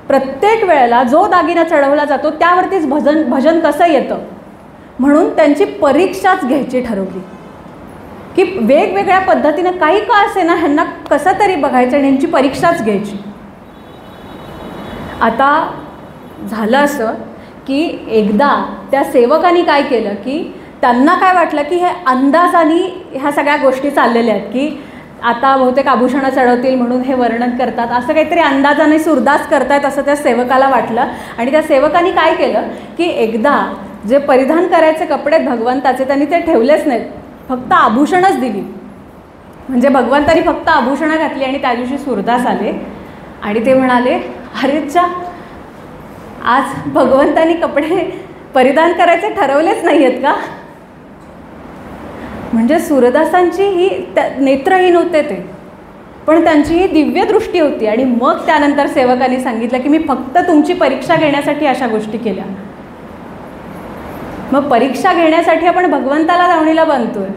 प्रत्येक वेळेला जो दागिना चढवला जातो त्यावरतीच भजन कसं येतं. म्हणून त्यांची परीक्षाच घ्यायची ठरवली की वेगवेगळ्या पद्धतीनं काही का असे ना ह्यांना कसं तरी बघायचं आणि यांची परीक्षाच घ्यायची. आता झालं असं की एकदा त्या सेवकांनी काय केलं की त्यांना काय वाटलं की हे अंदाजाने ह्या सगळ्या गोष्टी चाललेल्या आहेत की आता बहुतेक आभूषणं चढवतील म्हणून हे वर्णन करतात, असं काहीतरी अंदाजाने सूरदास करतायत असं त्या सेवकाला वाटलं. आणि त्या सेवकांनी काय केलं की एकदा जे परिधान करायचे कपडे भगवंताचे त्यांनी ते ठेवलेच नाहीत, फक्त आभूषणच दिली. म्हणजे भगवंतानी फक्त आभूषणं घातली आणि त्या दिवशी सूरदास आले आणि ते म्हणाले, अरे चा आज भगवंतानी कपडे परिधान करायचे ठरवलेच नाही आहेत का? म्हणजे सूरदासांची ही नेत्रहीन होते ते, पण त्यांची ही दिव्य दृष्टी होती. आणि मग त्यानंतर सेवकांनी सांगितलं की मी फक्त तुमची परीक्षा घेण्यासाठी अशा गोष्टी केल्या. मग परीक्षा घेण्यासाठी आपण भगवंताला दावणीला बांधतोय,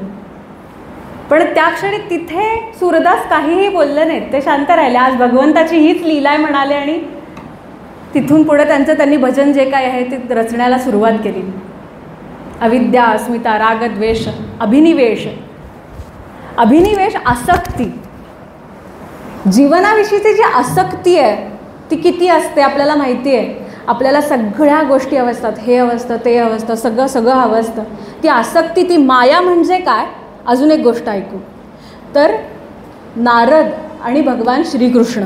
पण त्या क्षणी तिथे सूरदास काहीही बोलले नाहीत, ते शांत राहिले. आज भगवंताची हीच लीला आहे म्हणाले आणि तिथून पुढे त्यांनी भजन जे काय आहे ते रचण्याला सुरुवात केली. अविद्या, अस्मिता, राग, द्वेष, अभिनिवेश. अभिनिवेश आसक्ती, जीवनाविषयीची जी आसक्ती आहे ती किती असते आपल्याला माहिती आहे. आपल्याला सगळ्या गोष्टी हव्या असतात, हे हवं असतं, ते हवं असतं, सगळं हवं असतं. ती आसक्ती, ती माया म्हणजे काय? अजून एक गोष्ट ऐकू. तर नारद आणि भगवान श्रीकृष्ण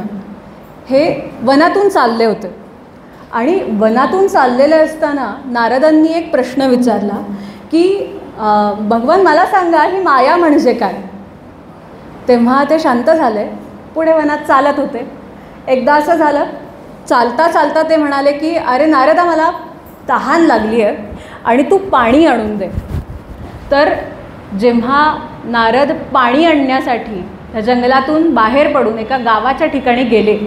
हे वनातून चालले होते आणि वनातून चाललेले असताना नारदांनी एक प्रश्न विचारला की भगवान मला सांगा ही माया म्हणजे काय? तेव्हा ते शांत झाले, पुढे वनात चालत होते. एकदा असं झालं, चालता चालता ते म्हणाले की अरे नारदा मला तहान लागली आहे आणि तू पाणी आणून दे. तर जेव्हा नारद पाणी आणण्यासाठी त्या जंगलातून बाहेर पडून एका गावाच्या ठिकाणी गेले,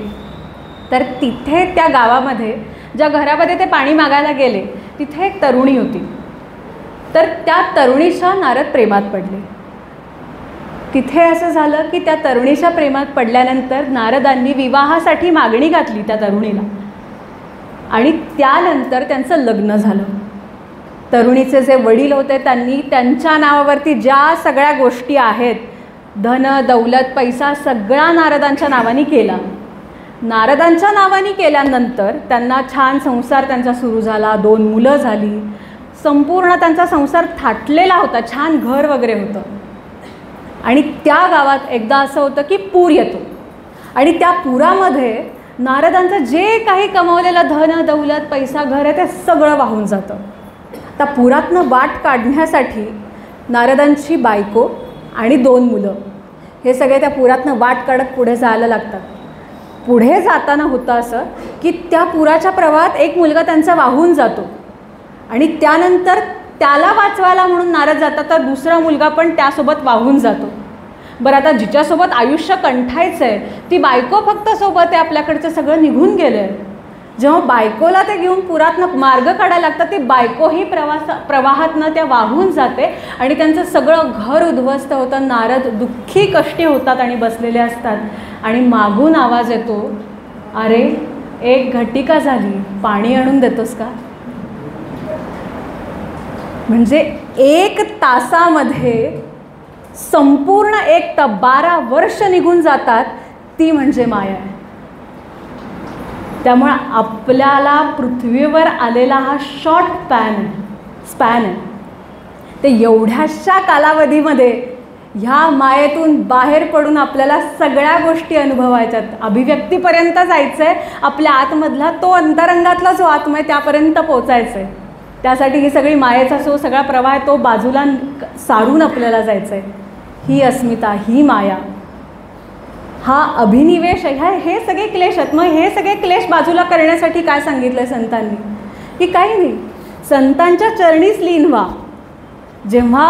तर तिथे त्या गावामध्ये ज्या घरामध्ये ते पाणी मागायला गेले तिथे एक तरुणी होती. तर त्या तरुणीच्या नारद प्रेमात पडले. तिथे असं झालं की त्या तरुणीच्या प्रेमात पडल्यानंतर नारदांनी विवाहासाठी मागणी घातली त्या तरुणीला आणि त्यानंतर त्यांचं लग्न झालं. तरुणीचे जे वडील होते त्यांनी त्यांच्या नावावरती ज्या सगळ्या गोष्टी आहेत, धन, दौलत, पैसा, सगळा नारदांच्या नावाने केला. नारदांच्या नावाने केल्यानंतर त्यांना छान संसार त्यांचा सुरू झाला, 2 मुलं झाली, संपूर्ण त्यांचा संसार थाटलेला होता, छान घर वगैरे होतं. आणि त्या गावात एकदा असं होतं की पूर येतो आणि त्या पुरामध्ये नारदांचं जे काही कमवलेलं धन, दौलत, पैसा, घर आहे ते सगळं वाहून जातं. त्या पुरातनं वाट काढण्यासाठी नारदांची बायको आणि 2 मुलं हे सगळे त्या पुरातनं वाट काढत पुढे जायला लागतात. पुढे जाताना होतं असं की त्या पुराच्या प्रवाहात एक मुलगा त्यांचा वाहून जातो आणि त्यानंतर त्याला वाचवायला म्हणून नारद जातात, तर दुसरा मुलगा पण त्यासोबत वाहून जातो. बरं, आता जिच्यासोबत आयुष्य कंठायचं आहे ती बायको फक्त सोबत आहे, आपल्याकडचं सगळं निघून गेलं आहे. जेव्हा बायकोला ते घेऊन पुरातनं मार्ग काढायला लागतात, ती बायकोही प्रवाहातनं त्या वाहून जाते आणि त्यांचं सगळं घर उद्ध्वस्त होतं. नारद दुःखी कष्टी होतात आणि बसलेले असतात आणि मागून आवाज येतो, अरे एक घटिका झाली, पाणी आणून देतोस का? म्हणजे 1 तासामध्ये संपूर्ण 12 वर्ष निघून जातात, ती म्हणजे माया आहे. त्यामुळे आपल्याला पृथ्वीवर आलेला हा शॉर्ट स्पॅन आहे, ते एवढ्याशा कालावधीमध्ये ह्या मायेतून बाहेर पडून आपल्याला सगळ्या गोष्टी अनुभवायच्यात. अभिव्यक्तीपर्यंत जायचं आहे, आपल्या आतमधला तो अंतरंगातला जो आत्मा आहे त्यापर्यंत पोचायचं आहे. त्यासाठी ही सगळी मायेचा जो सगळा प्रवाह आहे तो बाजूला सारून आपल्याला जायचं आहे. ही अस्मिता, ही माया, हा अभिनिवेश आहे, हे सगळे क्लेश आहेत. मग हे सगळे क्लेश बाजूला करण्यासाठी काय सांगितलं आहे संतांनी? की काही नाही, संतांच्या चरणीच लीन व्हा. जेव्हा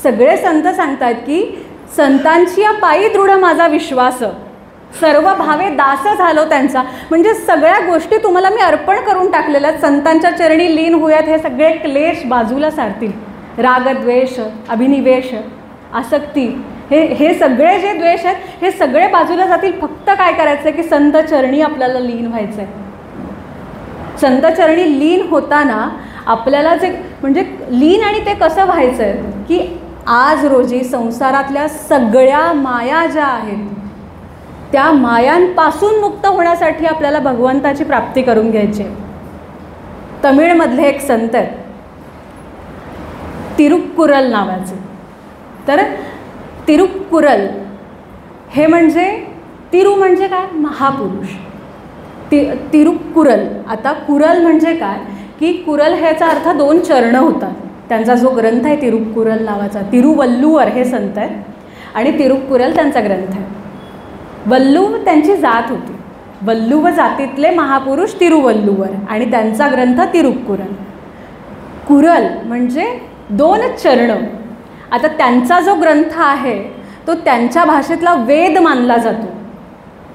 सगळे संत सांगतात की संतांची या पायी दृढ माझा विश्वास, सर्व भावे दास झालो त्यांचा, म्हणजे सगळ्या गोष्टी तुम्हाला मी अर्पण करून टाकलेल्या आहेत, संतांच्या चरणी लीन होऊयात, हे सगळे क्लेश बाजूला सारतील. राग, द्वेष, अभिनिवेश, आसक्ती, हे सगळे जे द्वेष आहेत हे सगळे बाजूला जातील. फक्त काय करायचं आहे की संत चरणी आपल्याला लीन व्हायचं आहे. संत चरणी लीन होताना आपल्याला जे म्हणजे लीन, आणि ते कसं व्हायचं आहे की आज रोजी संसारातल्या सगळ्या माया ज्या आहेत त्या मायांपासून मुक्त होण्यासाठी आपल्याला भगवंताची प्राप्ती करून घ्यायची. तमिळमधले एक संत आहेत तिरुक्कुरल नावाचे. तर तिरुक्कुरल हे म्हणजे, तिरु म्हणजे काय? महापुरुष. तिरुक्कुरल, आता कुरल म्हणजे काय की कुरल ह्याचा अर्थ 2 चरण होतात. त्यांचा जो ग्रंथ आहे तिरुक्कुरल नावाचा, तिरुवल्लुवर हे संत आहेत आणि तिरुक्कुरल त्यांचा ग्रंथ आहे. वल्लू त्यांची जात होती. वल्लुव जातीतले महापुरुष तिरुवल्लुवर आणि त्यांचा ग्रंथ तिरुक्कुरल. कुरल म्हणजे 2 चरण. आता त्यांचा जो ग्रंथ आहे तो त्यांच्या भाषेतला वेद मानला जातो.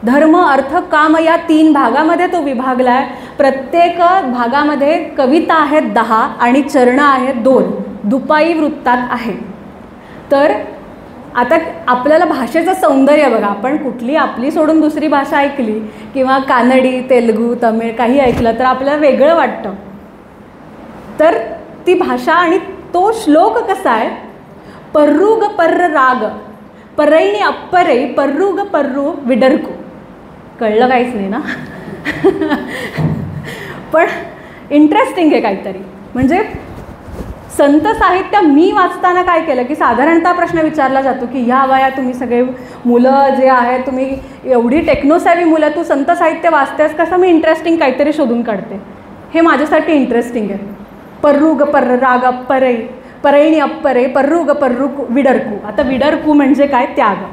धर्म अर्थ काम या 3 भागामध्ये तो विभागला आहे. प्रत्येक भागामध्ये कविता आहेत 10 आणि चरणं आहेत 2. दुपाई वृत्तात आहे. तर आता आपल्याला भाषेचं सौंदर्य बघा, आपण कुठली आपली सोडून दुसरी भाषा ऐकली किंवा कानडी, तेलुगू, तमिळ काही ऐकलं तर आपल्याला वेगळं वाटतं. तर ती भाषा आणि तो श्लोक कसा आहे, पर्रुग पर्र राग परैणी अप्परे पर्रुग पर्रू विडरकू. कळलं काहीच नाही ना पण इंटरेस्टिंग आहे काहीतरी. म्हणजे संत साहित्य मी वाचताना काय केलं की साधारणतः प्रश्न विचारला जातो की ह्या वयात तुम्ही सगळे मुलं जे आहेत, तुम्ही एवढी टेक्नोसॅव्ही मुलं, तू संत साहित्य वाचतेस कसं? मी इंटरेस्टिंग काहीतरी शोधून काढते. हे माझ्यासाठी इंटरेस्टिंग आहे. पर्रुग पर्र राग अप्परे परैणी अप्परे पर्रुग पर्रू विडरकू. आता विडरकू म्हणजे काय? त्याग.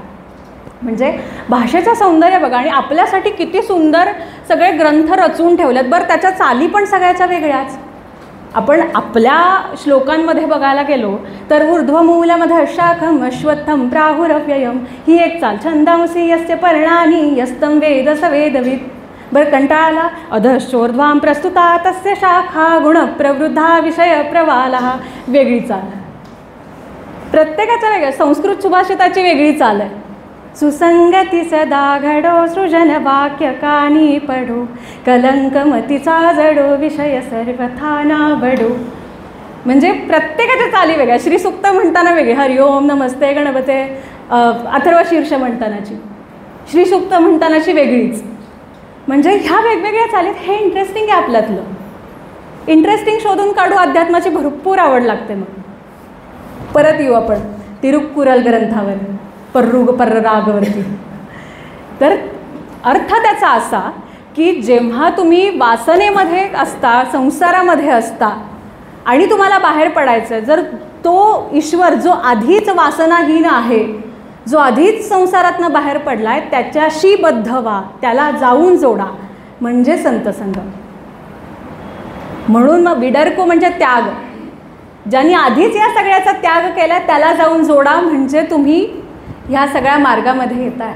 म्हणजे भाषेचं सौंदर्य बघा. आणि आपल्यासाठी किती सुंदर सगळे ग्रंथ रचून ठेवलेत. बरं, त्याच्या चाली पण सगळ्याच्या वेगळ्याच. आपण आपल्या श्लोकांमध्ये बघायला गेलो तर ऊर्ध्वमूलमध्ये शाखम अश्वत्थम प्राहुरव्ययम ही एक चाल. छंदांसी यस्य पर्णानी यस्तम वेद स वेदविद. बरं, कंटाळाला अधश्चोर्ध्वाम प्रस्तुता तस्य शाखा गुण प्रवृद्धा विषय प्रवाला. वेगळी चाल. प्रत्येकाच्या वेगळ्या. संस्कृत सुभाषिताची वेगळी चाल आहे. सुसंगती सदा घडो सृजन वाक्य कानी पडो कलंकमतीचा जडो विषय सर्वथा नावडो. म्हणजे प्रत्येकाच्या चाली वेगळ्या. श्रीसुक्त म्हणताना वेगळे, हरिओम नमस्ते गणपते. अथर्व शीर्ष म्हणतानाची, श्रीसुक्त म्हणतानाची वेगळीच. म्हणजे ह्या वेगवेगळ्या चालीत. हे इंटरेस्टिंग आहे आपल्यातलं. इंटरेस्टिंग शोधून काढू. अध्यात्माची भरपूर आवड लागते. मग परत येऊ आपण तिरुक्कुरल ग्रंथावर, पर्रुग पर्र रागवरती. तर अर्थ त्याचा असा की जेव्हा तुम्ही वासनेमध्ये असता, संसारामध्ये असता आणि तुम्हाला बाहेर पडायचं, जर तो ईश्वर जो आधीच वासनाहीन आहे, जो आधीच संसारातनं बाहेर पडला आहे, त्याच्याशी बद्ध व्हा, त्याला जाऊन जोडा, म्हणजे संतसंग. म्हणून मग विडरको म्हणजे त्याग. ज्यांनी आधीच या सगळ्याचा त्याग केला त्याला जाऊन जोडा, म्हणजे तुम्ही ह्या सगळ्या मार्गामध्ये येत आहे.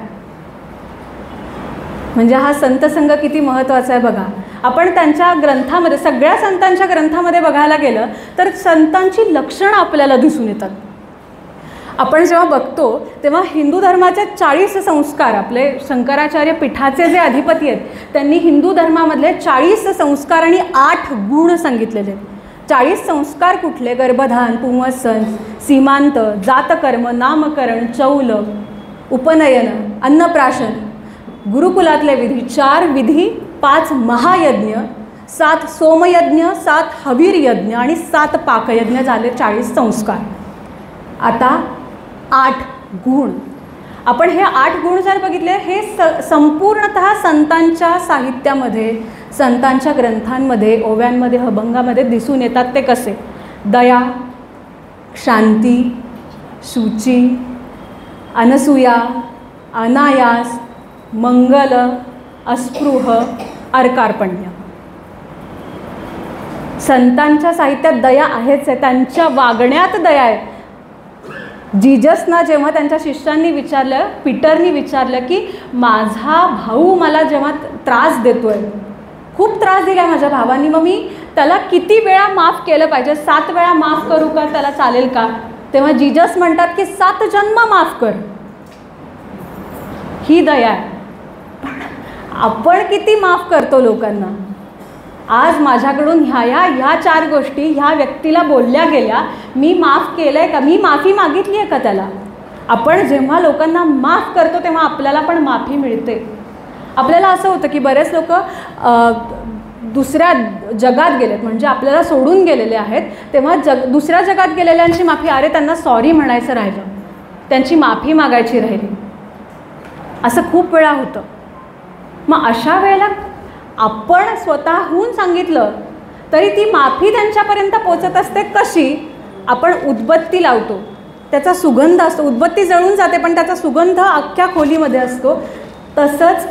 म्हणजे हा संतसंग किती महत्त्वाचा आहे बघा. आपण त्यांच्या ग्रंथामध्ये, सगळ्या संतांच्या ग्रंथामध्ये बघायला गेलं तर संतांची लक्षणं आपल्याला दिसून येतात. आपण जेव्हा बघतो तेव्हा हिंदू धर्माचे 40 संस्कार, आपले शंकराचार्य पीठाचे जे अधिपती आहेत त्यांनी हिंदू धर्मामधले 40 संस्कार आणि 8 गुण सांगितलेले आहेत. 40 संस्कार कुठले? गर्भधान, पुंवसन, सीमांत, जातकर्म, नामकरण, चौल, उपनयन, अन्नप्राशन, गुरुकुलातले विधी, 4 विधी, 5 महायज्ञ, 7 सोमयज्ञ, 7 हवीर यज्ञ आणि 7 पाकयज्ञ झाले 40 संस्कार. आता 8 गुण. आपण हे 8 गुण जर बघितले, हे संपूर्णतः संतांच्या साहित्यामध्ये, संतांच्या ग्रंथांमध्ये, ओव्यांमध्ये, अभंगामध्ये दिसून येतात. ते कसे? दया, शांती, शुची, अनसूया, अनायास, मंगल, अस्पृह, अर्कार्पण्य. संतांच्या साहित्यात दया आहेच आहे. त्यांच्या वागण्यात दया आहे. जीजसना जेव्हा त्यांच्या शिष्यांनी विचारलं, पीटरनी विचारलं की माझा भाऊ मला जेव्हा त्रास देतोय, खूप त्रास दिला माझ्या भावानी, मग मी त्याला किती वेळा माफ केलं पाहिजे? 7 वेळा माफ करू का? त्याला चालेल का? तेव्हा जीजस म्हणतात की 7 जन्म माफ कर. ही दया आहे. पण आपण किती माफ करतो लोकांना? आज माझ्याकडून ह्या 4 गोष्टी ह्या व्यक्तीला बोलल्या गेल्या, मी माफ केलं आहे का? मी माफी मागितली आहे का त्याला? आपण जेव्हा लोकांना माफ करतो तेव्हा आपल्याला पण माफी मिळते. आपल्याला असं होतं की बरेच लोक दुसऱ्या जगात गेलेत, म्हणजे आपल्याला सोडून गेलेले आहेत, तेव्हा दुसऱ्या जगात गेलेल्यांची माफी, अरे त्यांना सॉरी म्हणायचं राहिलं, त्यांची माफी मागायची राहिली, असं खूप वेळा होतं. मग अशा वेळेला आपण स्वतःहून सांगितलं तरी ती माफी त्यांच्यापर्यंत पोचत असते. कशी? आपण उदबत्ती लावतो, त्याचा सुगंध असतो, उदबत्ती जळून जाते पण त्याचा सुगंध अख्ख्या खोलीमध्ये असतो. तसंच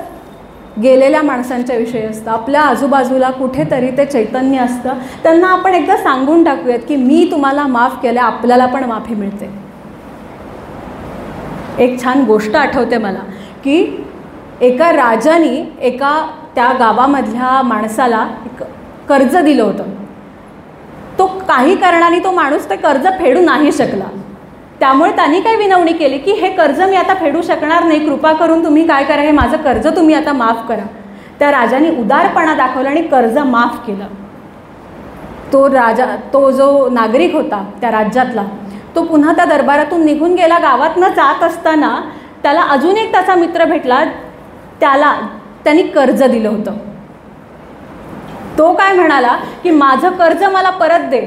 गेलेल्या माणसांच्या विषयी असतं. आपल्या आजूबाजूला कुठेतरी ते चैतन्य असतं. त्यांना आपण एकदा सांगून टाकूयात की मी तुम्हाला माफ केलं, आपल्याला पण माफी मिळते. एक छान गोष्ट आठवते मला की एका राजाने एका त्या गावामधल्या माणसाला एक कर्ज दिलं होतं. तो काही कारणाने तो माणूस ते कर्ज फेडू नाही शकला. त्यामुळे त्यांनी काय विनवणी केली की हे कर्ज मी आता फेडू शकणार नाही, कृपा करून तुम्ही काय करा, हे माझं कर्ज तुम्ही आता माफ करा. त्या राजाने उदारपणा दाखवला आणि कर्ज माफ केलं. तो जो नागरिक होता त्या राज्यातला, तो पुन्हा त्या दरबारातून निघून गेला. गावातनं जात असताना त्याला अजून एक त्याचा मित्र भेटला, त्यांनी कर्ज दिलं होतं. तो काय म्हणाला की माझं कर्ज मला परत दे,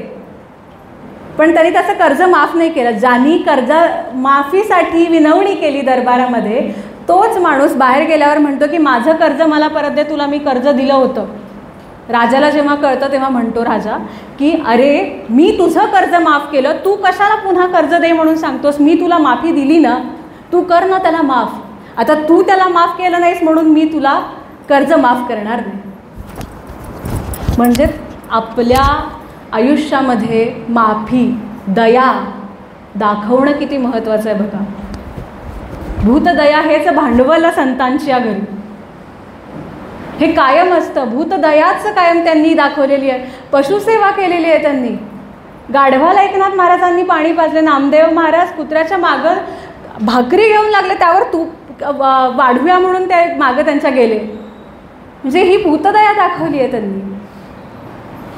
पण त्यांनी त्याचं कर्ज माफ नाही केलं. ज्यांनी कर्ज माफीसाठी विनवणी केली दरबारामध्ये, तोच माणूस बाहेर गेल्यावर म्हणतो की माझं कर्ज मला परत दे, तुला मी कर्ज दिलं होतं. राजाला जेव्हा कळतं तेव्हा म्हणतो राजा की अरे मी तुझं कर्ज माफ केलं, तू कशाला पुन्हा कर्ज दे म्हणून सांगतोस, मी तुला माफी दिली ना, तू कर ना त्याला माफ. आता तू त्याला माफ केलं नाहीस म्हणून मी तुला कर्ज माफ करणार नाही. म्हणजे आपल्या आयुष्यामध्ये माफी, दया दाखवणं किती महत्त्वाचं आहे बघा. भूतदया हेच भांडवल संतांच्या घरी, हे कायम असतं. भूतदयाच कायम त्यांनी दाखवलेली आहे. पशुसेवा केलेली आहे त्यांनी. गाढवाला एकनाथ महाराजांनी पाणी पाजले, नामदेव महाराज कुत्र्याच्या मागं भाकरी घेऊन लागले, त्यावर तूप वाढवूया म्हणून ते मागं त्यांच्या गेले. म्हणजे ही भूतदया दाखवली आहे त्यांनी.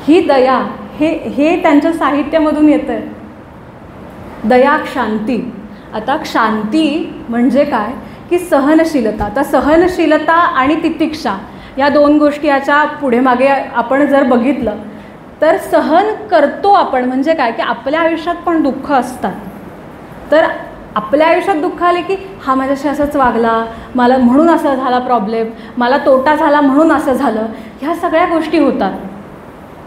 ही दया हे त्यांच्या साहित्यामधून येतं. दया, क्षांती. आता क्षांती म्हणजे काय की सहनशीलता. तर सहनशीलता आणि तितिक्षा या दोन गोष्टी याच्या पुढे मागे आपण जर बघितलं तर सहन करतो आपण म्हणजे काय की आपल्या आयुष्यात पण दुःख असतात. तर आपल्या आयुष्यात दुःख आले की हा माझ्याशी असंच वागला, मला म्हणून असं झाला प्रॉब्लेम, मला तोटा झाला म्हणून असं झालं, ह्या सगळ्या गोष्टी होतात.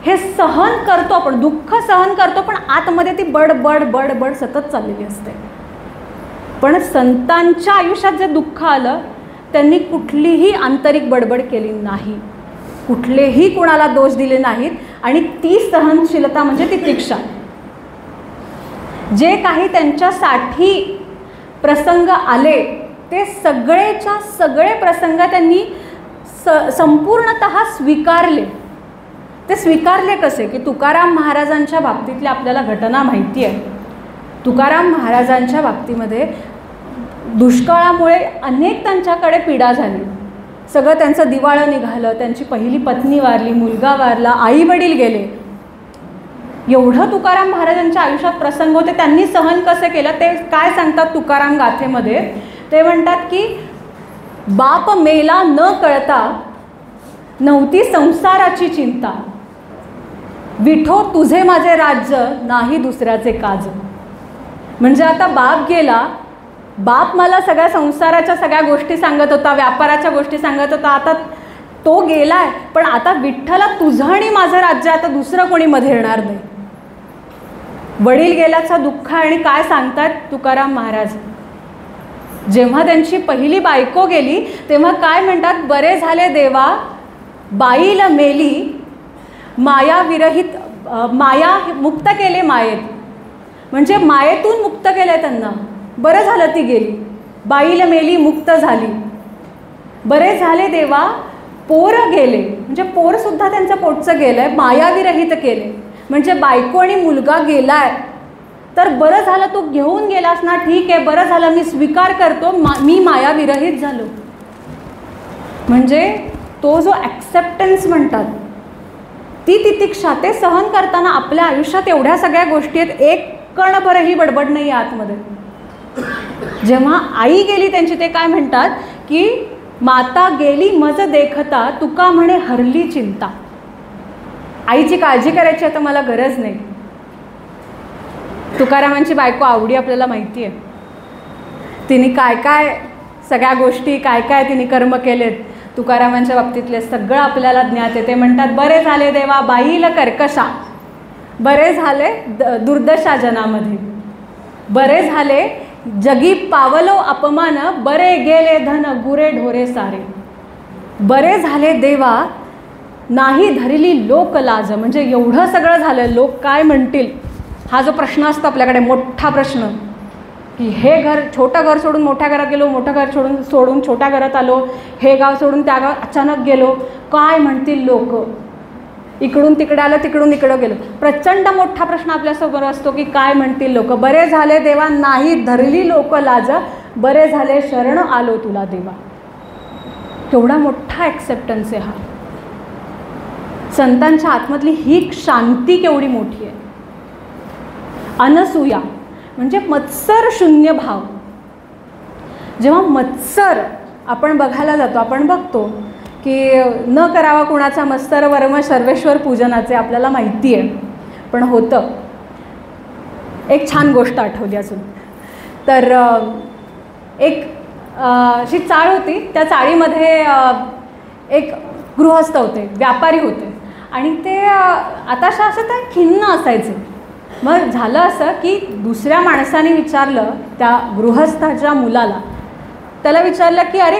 हे सहन करतो आपण, दुःख सहन करतो, पण आतमध्ये ती बडबड बडबड सतत चाललेली असते. पण संतांच्या आयुष्यात जे दुःख आलं त्यांनी कुठलीही आंतरिक बडबड केली नाही, कुठलेही कुणाला दोष दिले नाहीत. आणि ती सहनशीलता म्हणजे तितिक्षा. जे काही त्यांच्यासाठी प्रसंग आले ते सगळेच्या सगळे प्रसंग त्यांनी संपूर्णतः स्वीकारले. ते स्वीकारले कसे की तुकाराम महाराजांच्या बाबतीतल्या आपल्याला घटना माहिती आहे. तुकाराम महाराजांच्या बाबतीमध्ये दुष्काळामुळे अनेक त्यांच्याकडे पीडा झाली. सगळं त्यांचं दिवाळं निघालं, त्यांची पहिली पत्नी वारली, मुलगा वारला, आई वडील गेले. एवढं तुकाराम महाराजांच्या आयुष्यात प्रसंग होते. त्यांनी सहन कसं केलं ते काय सांगतात तुकाराम गाथेमध्ये. ते म्हणतात की बाप मेला न कळता नव्हती संसाराची चिंता, विठो तुझे माझे राज्य नाही दुसऱ्याचे काज. म्हणजे आता बाप गेला, बाप मला सगळ्या संसाराच्या सगळ्या गोष्टी सांगत होता, व्यापाराच्या गोष्टी सांगत होता, आता तो गेलाय, पण आता विठ्ठला तुझं आणि माझं राज्य आता दुसरं कोणी मध्ये येणार नाही. वडील गेल्याचं दुःख आणि काय सांगतात तुकाराम महाराज. जेव्हा त्यांची पहिली बायको गेली तेव्हा काय म्हणतात, बरे झाले देवा बाईला मेली, माया विरहित, माया मुक्त केले मायेत. म्हणजे मायेतून मुक्त केलं त्यांना. बरं झालं ती गेली, बाईला मेली, मुक्त झाली. बरे झाले देवा पोरं गेले, म्हणजे पोरसुद्धा त्यांचं पोटचं गेलं आहे, मायाविरहित केले. म्हणजे बायको आणि मुलगा गेलाय तर बरं झालं तू घेऊन गेलास ना, ठीक आहे, बरं झालं, मी स्वीकार करतो, मी मायाविरहित झालो. म्हणजे तो जो ॲक्सेप्टन्स म्हणतात ती तितिक्षा, ते सहन करताना आपल्या आयुष्यात एवढ्या सगळ्या गोष्टी आहेत, एक कणभरही बडबड नाही आतमध्ये. जेव्हा आई गेली त्यांची, ते काय म्हणतात की माता गेली मज देखता, तुका म्हणे हरली चिंता. आईची काळजी करायची आता मला गरज नाही. तुकारामांची बायको आवडी आपल्याला माहिती आहे. तिने काय काय सगळ्या गोष्टी, काय काय तिने कर्म केलेत, तुकारामांच्या बाबतीतले सगळं आपल्याला ज्ञात आहे. ते म्हणतात बरे झाले देवा बाईला कर्कशा, बरे झाले दुर्दशा जनामध्ये, बरे झाले जगी पावलो अपमान, बरे गेले धन गुरे ढोरे सारे. बरे झाले देवा नाही धरली लोक लाज. म्हणजे एवढं सगळं झालं, लोक काय म्हणतील हा जो प्रश्न असतो आपल्याकडे, मोठा प्रश्न, की हे घर, छोटं घर सोडून मोठ्या घरात गेलो, मोठं घर सोडून छोट्या घरात आलो, हे गाव सोडून त्या गावात अचानक गेलो, काय म्हणतील लोक, इकडून तिकडे आलं, तिकडून इकडं गेलो. प्रचंड मोठा प्रश्न आपल्यासमोर असतो की काय म्हणतील लोक. बरे झाले देवा नाही धरली लोक लाज, बरे झाले शरण आलो तुला देवा. केवढा मोठा ॲक्सेप्टन्स आहे हा. संतांच्या आतमधली ही शांती केवढी मोठी आहे. अनसूया म्हणजे मत्सर शून्य भाव. जेव्हा मत्सर आपण बघायला जातो, आपण बघतो की न करावा कुणाचा मत्सर वर्म सर्वेश्वर पूजनाचे, आपल्याला माहिती आहे. पण होतं. एक छान गोष्ट आठवली अजून. तर एक अशी चाळ होती, त्या चाळीमध्ये एक गृहस्थ होते, व्यापारी होते, आणि ते आताशा असं त्या खिन्न असायचे. मग झालं असं की दुसऱ्या माणसाने विचारलं त्या गृहस्थाच्या मुलाला, त्याला विचारलं की अरे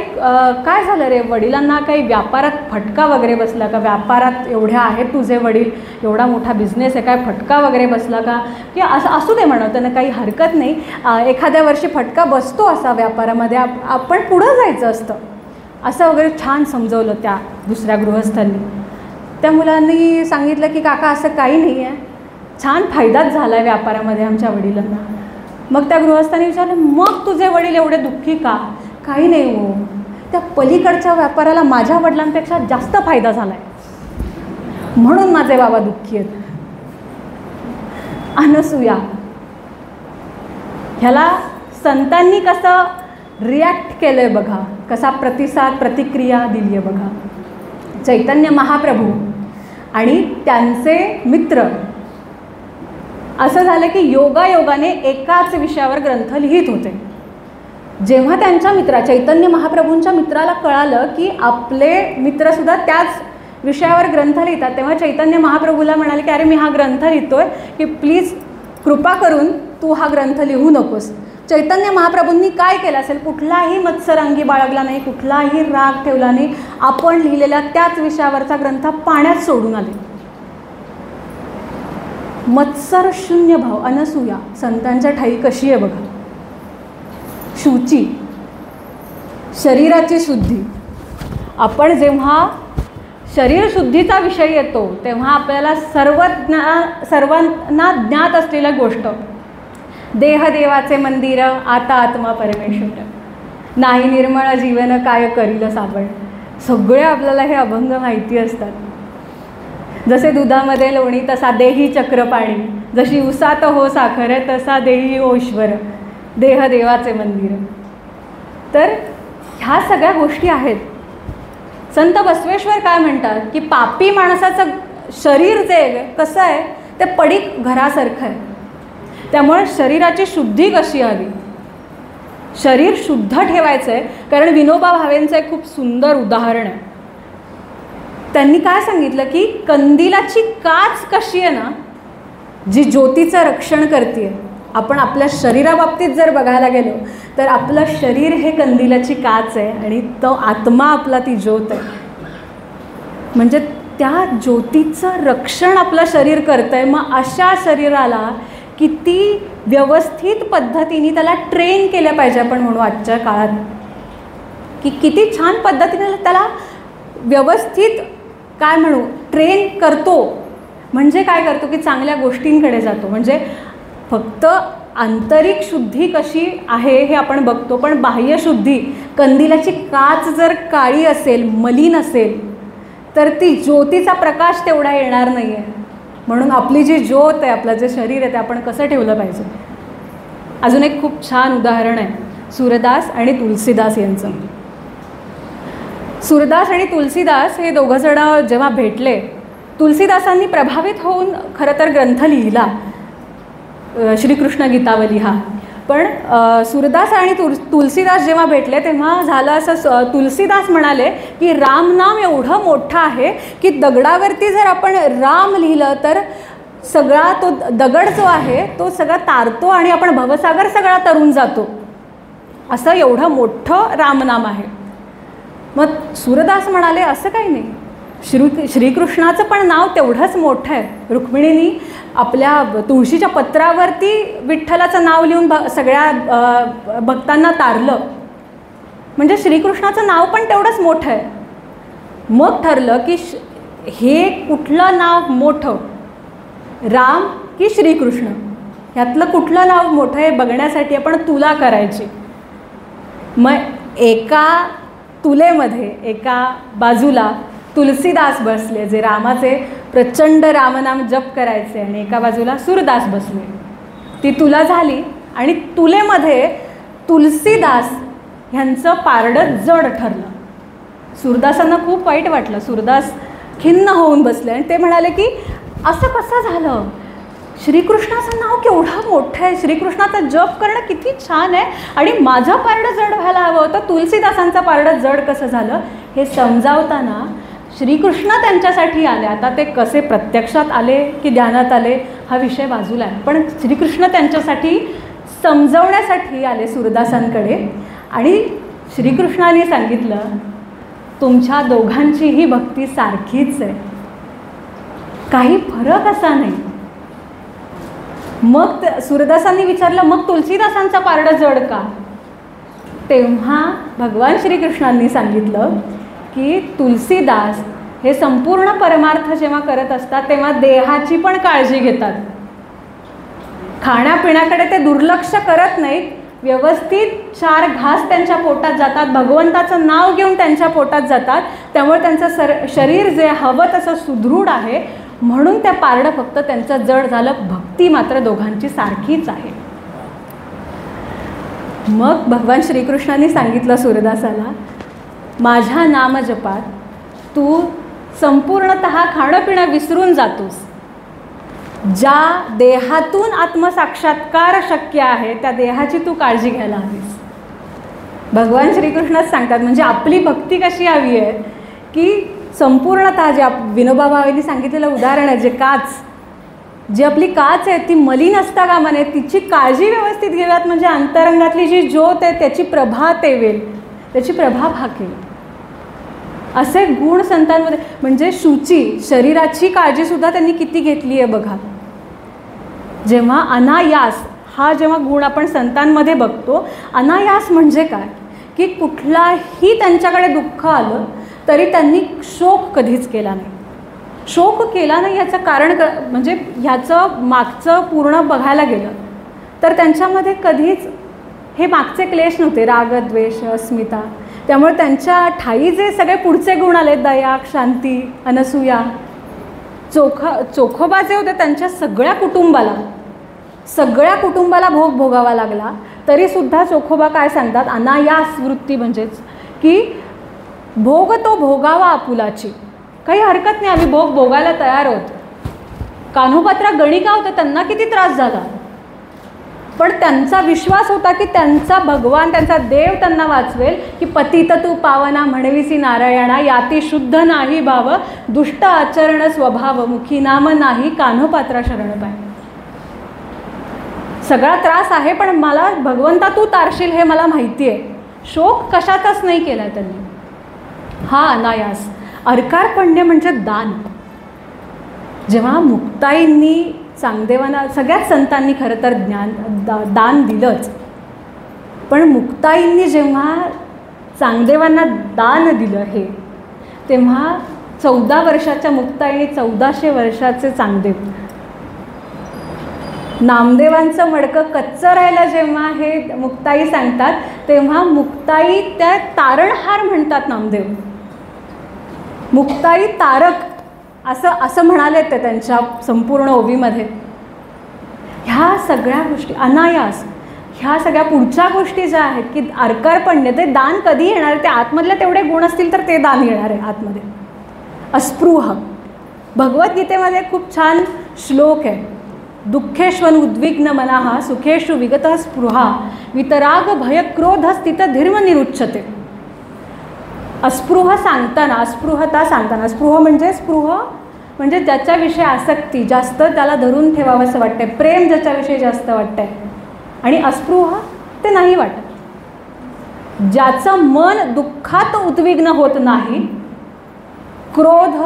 काय झालं रे, वडिलांना काही व्यापारात फटका वगैरे बसला का, व्यापारात एवढ्या आहेत तुझे वडील, एवढा मोठा बिझनेस आहे, काय फटका वगैरे बसला का, की असं असू दे म्हणत, त्यांना काही हरकत नाही, एखाद्या वर्षी फटका बसतो असा व्यापारामध्ये, आपण पुढं जायचं असतं, असं वगैरे छान समजवलं त्या दुसऱ्या गृहस्थांनी. त्या मुलांनी सांगितलं की काका असं काही नाही आहे, छान फायदाच झाला आहे व्यापारामध्ये आमच्या वडिलांना. मग त्या गृहस्थांनी विचारलं मग तुझे वडील एवढे दुःखी का. काही नाही हो, त्या पलीकडच्या व्यापाराला माझ्या वडिलांपेक्षा जास्त फायदा झाला आहे म्हणून माझे बाबा दुःखी आहेत. अनसूया ह्याला संतांनी कसं रिॲक्ट केलं आहे बघा, कसा प्रतिसाद प्रतिक्रिया दिली आहे बघा. चैतन्य महाप्रभू आणि त्यांचे मित्र असं झालं की योगायोगाने एकाच विषयावर ग्रंथ लिहित होते. जेव्हा त्यांच्या मित्रा चैतन्य महाप्रभूंच्या मित्राला कळालं की आपले मित्रसुद्धा त्याच विषयावर ग्रंथ लिहितात, तेव्हा चैतन्य महाप्रभूला म्हणाले की अरे मी हा ग्रंथ लिहितोय की प्लीज कृपा करून तू हा ग्रंथ लिहू नकोस. चैतन्य महाप्रभूंनी काय केलं असेल, कुठलाही मत्सर अंगी बाळगला नाही, कुठलाही राग ठेवला नाही, आपण लिहिलेल्या त्याच विषयावरचा ग्रंथ पाण्यात सोडून आले. मत्सर शून्य भाव. अनसूया संतांच्या ठाई कशी आहे बघा. शुची, शरीराची शुद्धी. आपण जेव्हा शरीर शुद्धीचा विषय येतो तेव्हा आपल्याला सर्वांना ज्ञात असलेल्या गोष्ट, देह देवाचे मंदिर, आता आत्मा परमेश्वर, नाही निर्मळ जीवन काय करील साबण. सगळे आपल्याला हे अभंग माहिती असतात. जसे दुधामध्ये लोणी तसा देही चक्रपाणी, जशी उसात हो साखर तसा देही हो ईश्वर, देह देवाचे मंदिर. तर ह्या सगळ्या गोष्टी आहेत. संत बसवेश्वर काय म्हणतात की पापी माणसाचं शरीर जे कसं आहे ते पडीक घरासारखं आहे. त्यामुळे शरीराची शुद्धी कशी हवी, शरीर शुद्ध ठेवायचं आहे. कारण विनोबा भावेंचं एक खूप सुंदर उदाहरण आहे. त्यांनी काय सांगितलं की कंदिलाची काच कशी आहे ना, जी ज्योतीचं रक्षण करते. आपण आपल्या शरीराबाबतीत जर बघायला गेलो तर आपलं शरीर हे कंदिलाची काच आहे आणि तो आत्मा आपला ती ज्योत आहे. म्हणजे त्या ज्योतीचं रक्षण आपलं शरीर करतं आहे. मग अशा शरीराला किती व्यवस्थित पद्धतीने त्याला ट्रेन केलं पाहिजे आपण म्हणू आजच्या काळात, की किती छान पद्धतीने त्याला व्यवस्थित काय म्हणू ट्रेन करतो. म्हणजे काय करतो की चांगल्या गोष्टींकडे जातो. म्हणजे फक्त आंतरिक शुद्धी कशी आहे हे आपण बघतो, पण बाह्य शुद्धी, कंदिलाची काच जर काळी असेल, मलिन असेल तर ती ज्योतीचा प्रकाश तेवढा येणार नाही आहे. म्हणून आपली जी ज्योत आहे, आपलं जे शरीर आहे ते आपण कसं ठेवलं पाहिजे. अजून एक खूप छान उदाहरण आहे सूरदास आणि तुलसीदास यांचं. सूरदास आणि तुलसीदास हे दोघंजणं जेव्हा भेटले, तुलसीदासांनी प्रभावित होऊन खरं तर ग्रंथ लिहिला श्रीकृष्ण गीतावली हा. पण सूरदास आणि तुलसीदास जेव्हा भेटले तेव्हा झालं असं, तुलसीदास म्हणाले की रामनाम एवढं मोठं आहे की दगडावरती जर आपण राम लिहिलं तर सगळा तो दगड जो आहे तो सगळा तारतो आणि आपण भवसागर सगळा तरून जातो. असं एवढं मोठं रामनाम आहे. मग सूरदास म्हणाले असं काही नाही, श्रीकृष्णाचं पण नाव तेवढंच मोठं आहे. रुक्मिणींनी आपल्या तुळशीच्या पत्रावरती विठ्ठलाचं नाव लिहून सगळ्या भक्तांना तारलं, म्हणजे श्रीकृष्णाचं नाव पण तेवढंच मोठं आहे. मग ठरलं की हे कुठलं नाव मोठं, राम की श्रीकृष्ण, ह्यातलं कुठलं नाव मोठं आहे बघण्यासाठी आपण तुला करायची. मग एका तुलेमध्ये एका बाजूला तुलसीदास बसले, जे रामाचे प्रचंड रामनाम जप करायचे, आणि एका बाजूला सूरदास बसले. ती तुला झाली आणि तुलेमध्ये तुलसीदास ह्यांचं पारडं जड ठरलं. सूरदासांना खूप वाईट वाटलं. सूरदास खिन्न होऊन बसले आणि ते म्हणाले की असं कसं झालं, श्रीकृष्णाचं नाव केवढं मोठं आहे, श्रीकृष्णाचा जप करणं किती छान आहे, आणि माझं पारडं जड व्हायला हवं होतं, तुलसीदासांचं पारडं जड कसं झालं. हे समजावताना श्रीकृष्ण त्यांच्यासाठी आले. आता ते कसे प्रत्यक्षात आले की ध्यानात आले हा विषय बाजूला आहे, पण श्रीकृष्ण त्यांच्यासाठी समजवण्यासाठी आले सूरदासांकडे. आणि श्रीकृष्णाने सांगितलं तुमच्या दोघांचीही भक्ती सारखीच आहे, काही फरक असा नाही. मग सूरदासांनी विचारलं मग तुलसीदासांचा पारडं जड का. तेव्हा भगवान श्रीकृष्णांनी सांगितलं की तुलसीदास हे संपूर्ण परमार्थ जेव्हा करत असतात तेव्हा देहाची पण काळजी घेतात. खाण्यापिण्याकडे ते दुर्लक्ष करत नाहीत, व्यवस्थित 4 घास त्यांच्या पोटात जातात, भगवंताचं नाव घेऊन त्यांच्या पोटात जातात. त्यामुळे त्यांचं शरीर जे हवं तसं सुदृढ आहे, म्हणून त्या पारडं फक्त त्यांचं जड झालं, भक्ती मात्र दोघांची सारखीच आहे. मग भगवान श्रीकृष्णांनी सांगितलं सूरदासाला माझ्या नामजपात तू संपूर्णतः खाणंपिणं विसरून जातोस. ज्या देहातून आत्मसाक्षात्कार शक्य आहे त्या देहाची तू काळजी घ्यायला हवीस. भगवान श्रीकृष्णच सांगतात. म्हणजे आपली भक्ती कशी हवी आहे की संपूर्णतः जे विनोबा भावेंनी सांगितलेलं उदाहरण आहे, जे काच, जी आपली काच आहे ती मलिन असता कामा नये, तिची काळजी व्यवस्थित घेऊयात, म्हणजे अंतरंगातली जी ज्योत आहे त्याची प्रभा तेवेल, त्याची प्रभा भाकेल. असे गुण संतांमध्ये, म्हणजे शुची, शरीराची काळजीसुद्धा त्यांनी किती घेतली आहे बघा. जेव्हा अनायास हा जेव्हा गुण आपण संतांमध्ये बघतो, अनायास म्हणजे काय की कुठलाही त्यांच्याकडे दुःख आलं तरी त्यांनी शोक कधीच केला नाही. शोक केला नाही याचं कारण म्हणजे ह्याचं मागचं पूर्ण बघायला गेलं तर त्यांच्यामध्ये कधीच हे मागचे क्लेश नव्हते, राग, द्वेष, अस्मिता. त्यामुळे त्यांच्या ठाई जे सगळे पुढचे गुण आले, दया, शांती, अनसूया, चोखोबा जे होते त्यांच्या सगळ्या कुटुंबाला भोग भोगावा लागला, तरीसुद्धा चोखोबा काय सांगतात, अनायास वृत्ती म्हणजेच की भोग तो भोगावा आपुलाची, काही हरकत नाही, आम्ही भोग भोगायला तयार आहोत. कान्होपात्रा गणिका होते, त्यांना किती त्रास झाला, पण त्यांचा विश्वास होता की त्यांचा भगवान, त्यांचा देव त्यांना वाचवेल. की पतित तू पावना म्हणविसी नारायणा, याती शुद्ध नाही भाव, दुष्ट आचरण स्वभाव, मुखी नाम नाही कान्होपात्रा शरण पाय. सगळा त्रास आहे पण मला भगवंता तू तारशील हे मला माहिती आहे. शोक कशाचाच नाही केला त्यांनी. हा अनायास. अर्कारपण्य म्हणजे दान. जेव्हा मुक्ताईंनी चांगदेवांना, सगळ्याच संतांनी खरं तर दान दिलंच, पण मुक्ताईंनी जेव्हा चांगदेवांना दान दिलं हे, तेव्हा 14 वर्षाच्या मुक्ताईने 1400 वर्षाचे चांगदेव, नामदेवांचं मडकं कच्चं राहिलं जेव्हा हे मुक्ताई सांगतात, तेव्हा मुक्ताई त्या तारणहार म्हणतात नामदेव. मुक्ताई तारक असं म्हणाले ते त्यांच्या संपूर्ण ओवीमध्ये. ह्या सगळ्या गोष्टी अनायास, ह्या सगळ्या पुढच्या गोष्टी ज्या आहेत की अर्कारपण्य, ते दान कधी येणार, ते आतमधले तेवढे गुण असतील तर ते दान येणार आहे आतमध्ये. अस्पृह, भगवद्गीतेमध्ये खूप छान श्लोक आहे, दुःखेष्वन उद्विग्न मनाः सुखेषु विगतः स्पृहा वितराग भय क्रोध स्थित धीर्म निरुच्यते. अस्पृह सांगताना, अस्पृहता सांगताना, स्पृह म्हणजे ज्याच्याविषयी आसक्ती जास्त, त्याला धरून ठेवावं असं वाटतंय, प्रेम ज्याच्याविषयी जास्त वाटतंय, आणि अस्पृह ते नाही वाटत. ज्याचं मन दुःखात उद्विग्न होत नाही, क्रोध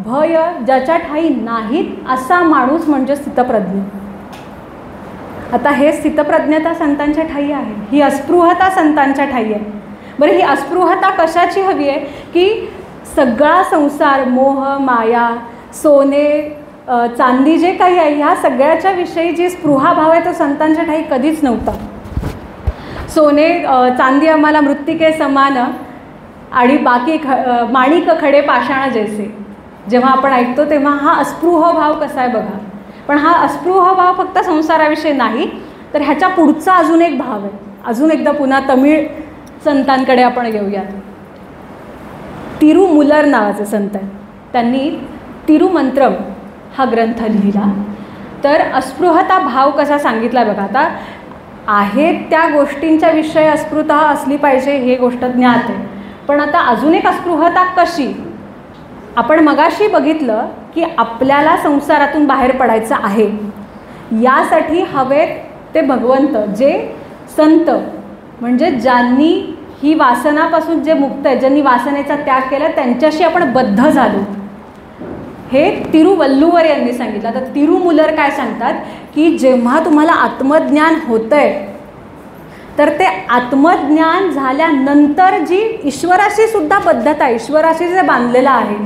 भय ज्याच्या ठाई नाहीत, असा माणूस म्हणजे स्थितप्रज्ञ. आता हे स्थितप्रज्ञता संतांच्या ठाई आहे, ही अस्पृहता संतांच्या ठाई आहे. बरं, ही अस्पृहता कशाची हवी आहे? की सगळा संसार, मोह माया, सोने चांदी जे काही आहे, ह्या सगळ्याच्या विषयी जी स्पृहा भाव आहे तो संतांच्या ठाई कधीच नव्हता. सोने चांदी आम्हाला मृत्तिके समान आणि बाकी माणिक खडे पाषाण जैसे, जेव्हा आपण ऐकतो तेव्हा हा अस्पृह भाव कसा आहे बघा. पण हा अस्पृह भाव फक्त संसाराविषयी नाही, तर ह्याच्या पुढचा अजून एक भाव आहे. अजून एकदा पुन्हा तमिळ संतांकडे आपण येऊयात. तिरुमुलर नावाचे संत आहेत, त्यांनी तिरुमंत्रम हा ग्रंथ लिहिला. तर अस्पृहता भाव कसा सांगितला बघा. आता आहेत त्या गोष्टींच्या विषयी अस्पृहता असली पाहिजे, हे गोष्ट ज्ञात आहे. पण आता अजून एक अस्पृहता कशी? आपण मगाशी बघितलं की आपल्याला संसारातून बाहेर पडायचं आहे, यासाठी हवेत ते भगवंत, जे संत म्हणजे ज्यांनी ही वासनापासून जे मुक्त आहे, ज्यांनी वासनेचा त्याग केला, त्यांच्याशी आपण बद्ध झालो. हे तिरुवल्लुवर यांनी सांगितलं. तर तिरुमुलर काय सांगतात की जेव्हा तुम्हाला आत्मज्ञान होतंय, तर ते आत्मज्ञान झाल्यानंतर जी ईश्वराशी सुद्धा बद्धता, ईश्वराशी जे बांधलेलं आहे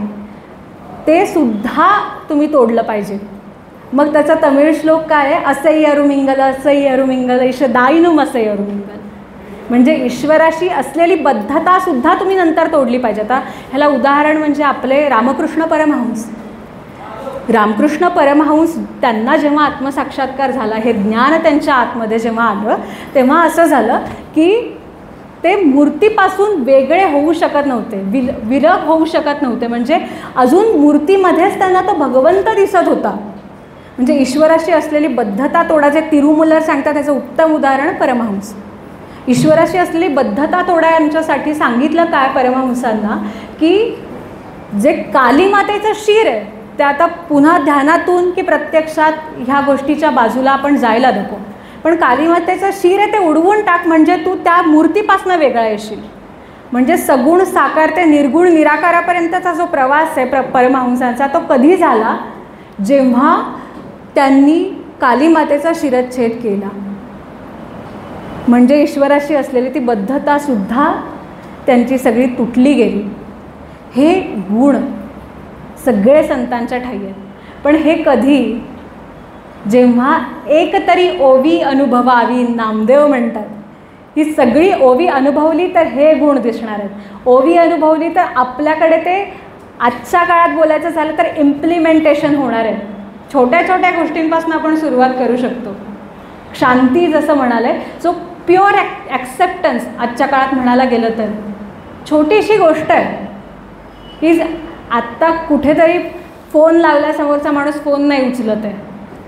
ते सुद्धा तुम्ही तोडलं पाहिजे. मग त्याचा तमिळ श्लोक काय आहे? असई अरुमिंगल असई अरुमिंगल ईश दाईनुम असई अरुमिंगल. म्हणजे ईश्वराशी असलेली बद्धता सुद्धा तुम्ही नंतर तोडली पाहिजे. आता ह्याला उदाहरण म्हणजे आपले रामकृष्ण परमहंस. रामकृष्ण परमहंस त्यांना जेव्हा आत्मसाक्षात्कार झाला, हे ज्ञान त्यांच्या आतमध्ये जेव्हा आलं, तेव्हा असं झालं की ते मूर्तीपासून वेगळे होऊ शकत नव्हते, विरग होऊ शकत नव्हते. म्हणजे अजून मूर्तीमध्येच त्यांना तो भगवंत दिसत होता. म्हणजे ईश्वराशी असलेली बद्धता तोडा, जे तिरुमुलर सांगतात त्याचं उत्तम उदाहरण परमहंस. ईश्वराशी असलेली बद्धता तोडा यांच्यासाठी सांगितलं काय परमहंसांना, की जे कालीमातेचं शिर आहे ते आता पुन्हा ध्यानातून की प्रत्यक्षात ह्या गोष्टीच्या बाजूला आपण जायला नको. पण कालीमातेचं शिर आहे ते उडवून टाक, म्हणजे तू त्या मूर्तीपासून वेगळा येशील. म्हणजे सगुण साकार ते निर्गुण निराकारापर्यंतचा जो प्रवास आहे परमहंसांचा, तो कधी झाला? जेव्हा त्यांनी कालीमातेचा शिरच्छेद केला. म्हणजे ईश्वराशी असलेली ती बद्धतासुद्धा त्यांची सगळी तुटली गेली. हे गुण सगळे संतांच्या ठाई आहेत. पण हे कधी? जेव्हा एक तरी ओवी अनुभवावी, नामदेव म्हणतात. ही सगळी ओवी अनुभवली तर हे गुण दिसणार आहेत. ओवी अनुभवली तर आपल्याकडे ते आजच्या काळात बोलायचं झालं तर इम्प्लिमेंटेशन होणार आहे. छोट्या छोट्या गोष्टींपासून आपण सुरुवात करू शकतो. शांती जसं म्हणाले, जो प्युअर ॲक्सेप्टन्स आजच्या काळात म्हणायला गेलं तर छोटीशी गोष्ट आहे की आत्ता कुठेतरी फोन लावला, समोरचा माणूस फोन नाही उचलत आहे,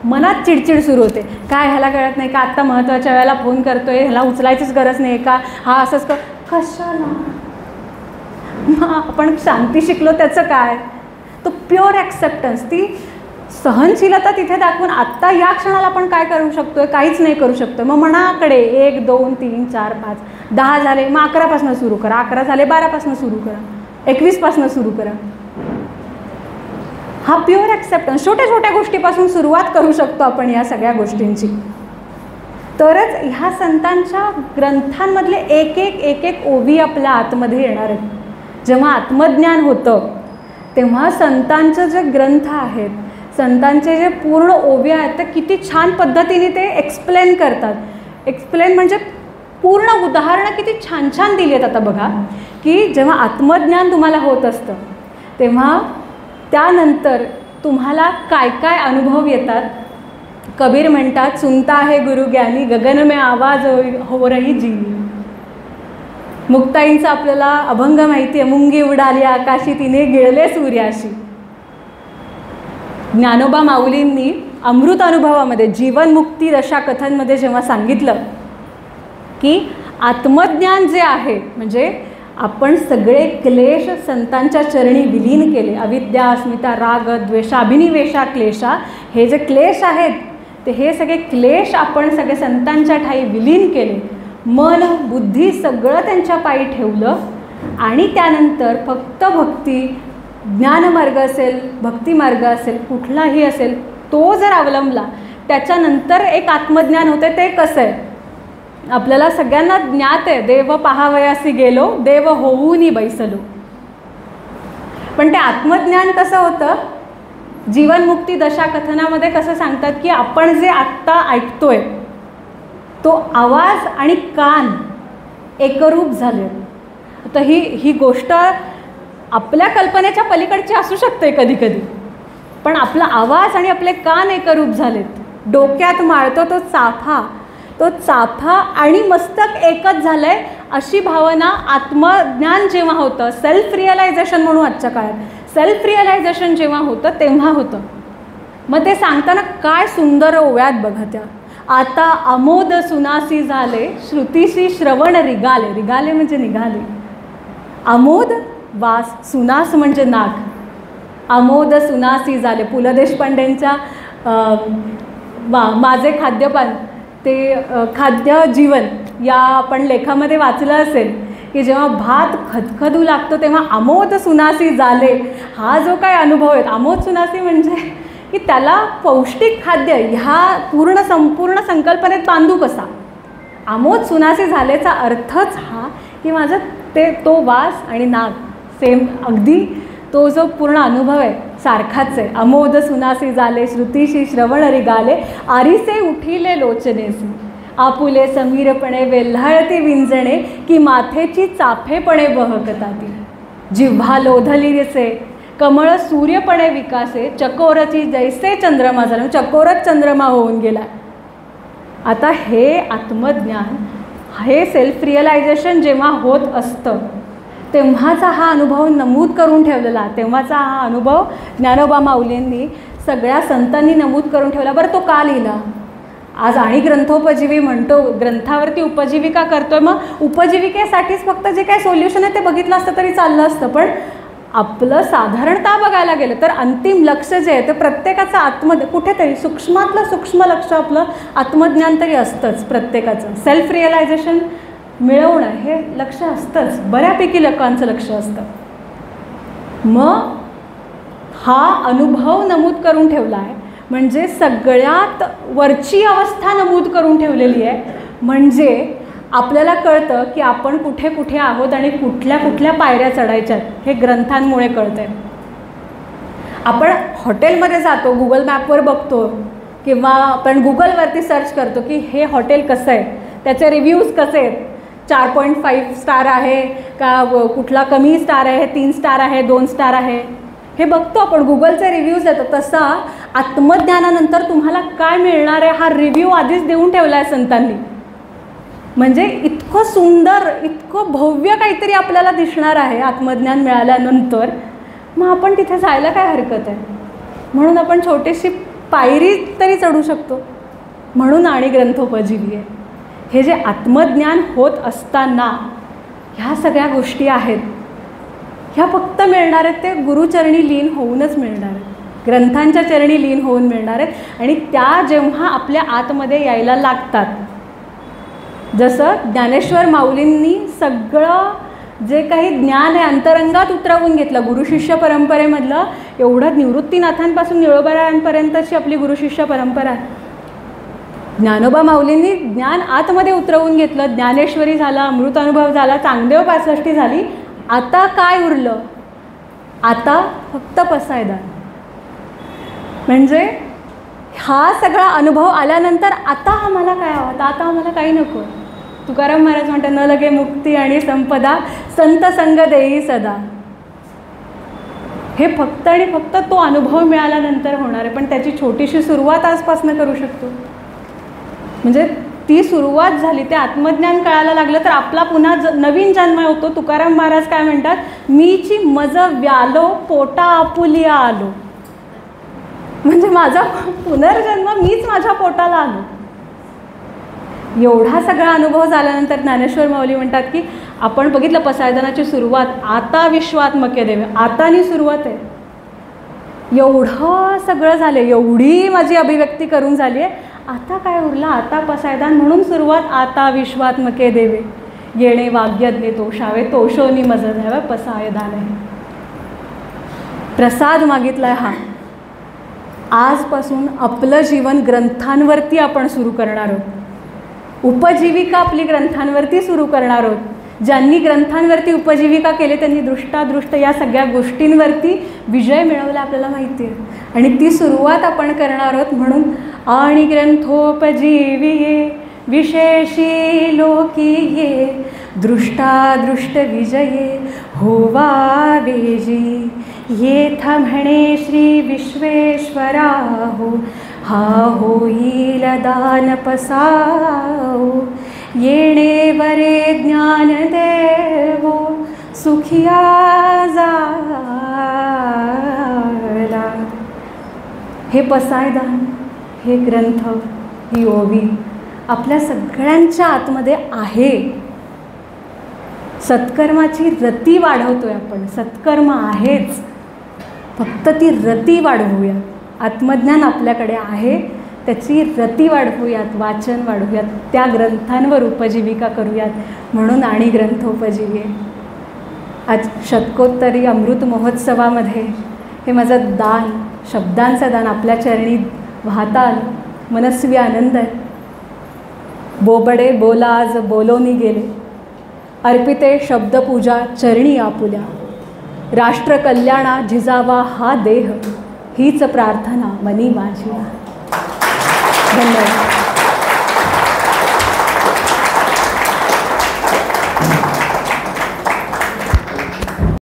मनात चिडचिड सुरू होते. काय ह्याला कळत नाही का आत्ता महत्त्वाच्या वेळेला फोन करतोय, ह्याला उचलायचीच गरज नाही का, हा असंच कशाला? आपण शांती शिकलो त्याचं काय? तो प्युअर ॲक्सेप्टन्स, ती सहनशीलता तिथे दाखवून आत्ता या क्षणाला आपण काय करू शकतोय? काहीच नाही करू शकतो. मग मनाकडे 1 2 3 4 5 10 झाले, मग 11पासून सुरू करा. 11 झाले, 12पासून सुरू करा, 21पासून सुरू करा. हा प्युअर ॲक्सेप्टन्स. छोट्या छोट्या गोष्टीपासून सुरुवात करू शकतो आपण या सगळ्या गोष्टींची. तरच ह्या संतांच्या ग्रंथांमधले एक एक ओवी आपल्या आतमध्ये येणार आहेत. जेव्हा आत्मज्ञान होतं तेव्हा संतांचं जे ग्रंथ आहेत, संतांचे जे पूर्ण ओव्या आहेत, ते किती छान पद्धतीने ते एक्सप्लेन करतात. एक्सप्लेन म्हणजे पूर्ण उदाहरणं किती छान छान दिली आहेत. आता बघा की जेव्हा आत्मज्ञान तुम्हाला होत असतं तेव्हा त्यानंतर तुम्हाला काय काय अनुभव येतात. कबीर म्हणतात, सुनता है गुरु ज्ञानी गगन में आवाज हो रही जी. मुक्ताईंचा आपल्याला अभंग माहिती आहे, मुंगी उडाली आकाशी तिने गिळले सूर्याशी. ज्ञानोबा माऊलींनी अमृत अनुभवामध्ये जीवनमुक्ती दशा कथनमध्ये जेव्हा सांगितलं की आत्मज्ञान जे आहे, म्हणजे आपण सगळे क्लेश संतांच्या चरणी विलीन केले. अविद्या, अस्मिता, राग, द्वेष, अभिनिवेशा, क्लेशा, हे जे क्लेश आहेत ते हे सगळे क्लेश आपण सगळे संतांच्या ठाई विलीन केले. मन बुद्धी सगळं त्यांच्या पायी ठेवलं आणि त्यानंतर फक्त भक्ती, ज्ञानमार्ग असेल, भक्तिमार्ग असेल, कुठलाही असेल तो जर अवलंबला, त्याच्यानंतर एक आत्मज्ञान होते. ते कसं आहे आपल्याला सगळ्यांना ज्ञात आहे, देव पाहावयासी गेलो, देव होऊनी बैसलो. पण ते आत्मज्ञान कसं होतं, जीवनमुक्ती दशा कथनामध्ये कसं सांगतात की आपण जे आत्ता ऐकतोय तो आवाज आणि कान एकरूप झाले. आता ही गोष्ट आपल्या कल्पनेच्या पलीकडची असू शकते कधी कधी, पण आपला आवाज आणि आपले कान एकरूप झालेत. डोक्यात माळतो तो चाफा आणि मस्तक एकच झालं आहे, अशी भावना आत्मज्ञान जेव्हा होतं, सेल्फ रिअलायझेशन म्हणून आजच्या काळात सेल्फ रिअलायझेशन जेव्हा होतं तेव्हा होतं. मग ते सांगताना काय सुंदर ओव्यात बघा त्या. आता आमोद सुनासी झाले, श्रुतीशी श्रवण रिगाले. रिगाले म्हणजे निघाले. आमोद वास, सुनास म्हणजे नाग. आमोद सुनासी झाले. पु ल देशपांडेंच्या माझे खाद्यपान ते खाद्य जीवन या आपण लेखामध्ये वाचलं असेल की जेव्हा भात खदखदू लागतो तेव्हा आमोद सुनासी झाले. हा जो काय अनुभव आहे, आमोद सुनासी म्हणजे की त्याला पौष्टिक खाद्य ह्या संपूर्ण संकल्पनेत बांधू कसा. आमोद सुनासी झालेचा अर्थच हा की माझं तो वास आणि नाग सेम, अगदी तो जो पूर्ण अनुभव आहे सारखाच आहे. अमोद सुनासी झाले, श्रुतीशी श्रवण रिगाले, आरिसे उठिले लोचनेसी, आपुले समीरपणे वेल्हाळती विंजणे, की माथेची चाफेपणे बहकताती, जिव्हा लोधलीसे कमळ सूर्यपणे विकासे, चकोरची जैसे चंद्रमा झाला. चकोरच चंद्रमा होऊन गेला. आता हे आत्मज्ञान, हे सेल्फ रिअलायझेशन जेव्हा होत असतं तेव्हाचा हा अनुभव नमूद करून ठेवलेला, तेव्हाचा हा अनुभव ज्ञानोबा माऊलींनी सगळ्या संतांनी नमूद करून ठेवला. बरं तो का लिहिला? आज आणि ग्रंथोपजीवी म्हणतो, ग्रंथावरती उपजीविका करतोय, मग उपजीविकेसाठीच फक्त जे काय सोल्युशन आहे ते बघितलं असतं तरी चाललं असतं. पण आपलं साधारणतः बघायला गेलं तर अंतिम लक्ष जे आहे ते प्रत्येकाचं कुठेतरी सूक्ष्मातलं सूक्ष्म लक्ष आपलं आत्मज्ञान तरी असतंच प्रत्येकाचं. सेल्फ रिअलायझेशन मिळवणं हे लक्ष असतंच, बऱ्यापैकी लोकांचं लक्ष असतं. मग हा अनुभव नमूद करून ठेवला आहे म्हणजे सगळ्यात वरची अवस्था नमूद करून ठेवलेली आहे. म्हणजे आपल्याला कळतं की आपण कुठे कुठे आहोत आणि कुठल्या कुठल्या पायऱ्या चढायच्यात, हे ग्रंथांमुळे कळतं आहे. आपण हॉटेलमध्ये जातो, गुगल मॅपवर बघतो किंवा आपण गुगलवरती सर्च करतो की हे हॉटेल कसं आहे, त्याचे रिव्ह्यूज कसे आहेत, 4.5 स्टार आहे का, कुठला कमी स्टार आहे, 3 स्टार आहे, 2 स्टार आहे, हे बघतो आपण. गुगलचे रिव्ह्यूज येतो. तसा आत्मज्ञानानंतर तुम्हाला काय मिळणार आहे हा रिव्ह्यू आधीच देऊन ठेवला आहे संतांनी. म्हणजे इतकं सुंदर, इतकं भव्य काहीतरी आपल्याला दिसणार आहे आत्मज्ञान मिळाल्यानंतर. मग आपण तिथे जायला काय हरकत आहे? म्हणून आपण छोटीशी पायरी तरी चढू शकतो. म्हणून आणि ग्रंथोपजीवी आहे. हे जे आत्मज्ञान होत असताना ह्या सगळ्या गोष्टी आहेत, ह्या फक्त मिळणार आहेत ते गुरुचरणी लीन होऊनच मिळणार आहेत, ग्रंथांच्या चरणी लीन होऊन मिळणार आहेत. आणि त्या जेव्हा आपल्या आतमध्ये यायला लागतात, जसं ज्ञानेश्वर माऊलींनी सगळं जे काही ज्ञान आहे अंतरंगात उतरवून घेतलं. गुरुशिष्य परंपरेमधलं एवढं निवृत्तीनाथांपासून निळोबारायांपर्यंतची आपली गुरुशिष्य परंपरा आहे. ज्ञानोबा माऊलींनी ज्ञान आतमध्ये उतरवून घेतलं. ज्ञानेश्वरी झाला, अमृत अनुभव झाला, चांगदेव 65 झाली. आता काय उरलं? आता फक्त पसायदान. म्हणजे हा सगळा अनुभव आल्यानंतर आता आम्हाला काय हवं? आता आम्हाला काही नको. तुकाराम महाराज म्हणतात, न लगे मुक्ती आणि संपदा, संत संग देई सदा. हे फक्त आणि फक्त तो अनुभव मिळाल्यानंतर होणार आहे. पण त्याची छोटीशी सुरुवात आजपासून करू शकतो. म्हणजे ती सुरुवात झाली, ते आत्मज्ञान कळायला लागलं तर आपला पुन्हा नवीन जन्म होतो. तुकाराम महाराज काय म्हणतात, मीची मज व्यालो पोटा आपुलिया आलो. म्हणजे माझा पुनर्जन्म मीच माझ्या पोटाला आलो. एवढा सगळा अनुभव झाल्यानंतर ज्ञानेश्वर माऊली म्हणतात की आपण बघितलं पसायदानाची सुरुवात, आता विश्वात्मके देवे, आतानी सुरुवात आहे. एवढं सगळं झालं, एवढी माझी अभिव्यक्ती करून झाली आहे, आता काय उरला आता पसायदान, म्हणून सुरुवात आता विश्वात्मके देवे, येणे वाग्यज्ञे तोषावे, तोषोनी मज द्यावा पसायदान आहे. प्रसाद मागितलाय हा. आजपासून आपलं जीवन ग्रंथांवरती आपण सुरू करणार आहोत. उपजीविका आपली ग्रंथांवरती सुरू करणार आहोत. ज्यांनी ग्रंथांवरती उपजीविका केली त्यांनी दृष्टादृष्ट या सगळ्या गोष्टींवरती विजय मिळवला आपल्याला माहिती आहे. आणि ती सुरुवात आपण करणार आहोत. म्हणून आणि ग्रंथोपजीविये विशेषी लोकीये, दृष्टादृष्ट विजये होवा वेजी, येथ म्हणे श्री विश्वेश्वरा हो, हा होईल दान पसाओ, येणे वरे ज्ञान देवो सुखिया झाला. हे पसायदान, हे ग्रंथ, ही ओवी आपल्या सगळ्यांच्या आतमध्ये आहे. सत्कर्माची रती वाढवतोय आपण. सत्कर्म आहेच, फक्त ती रती वाढवूया. आत्मज्ञान आपल्याकडे आहे, त्याची रती वाढवूयात, वाचन वाढवूयात, त्या ग्रंथांवर उपजीविका करूयात. म्हणून आणि ग्रंथोपजीवी आज शतकोत्तरी अमृत महोत्सवामध्ये हे माझं दान, शब्दांचं दान आपल्या चरणी वाहता आलं. मनस्वी आनंद आहे. बोबडे बोला आज बोलोनी गेले, अर्पिते शब्दपूजा चरणी आपुल्या, राष्ट्रकल्याणा झिजावा हा देह, हीच प्रार्थना मनी माझी. धन्यवाद.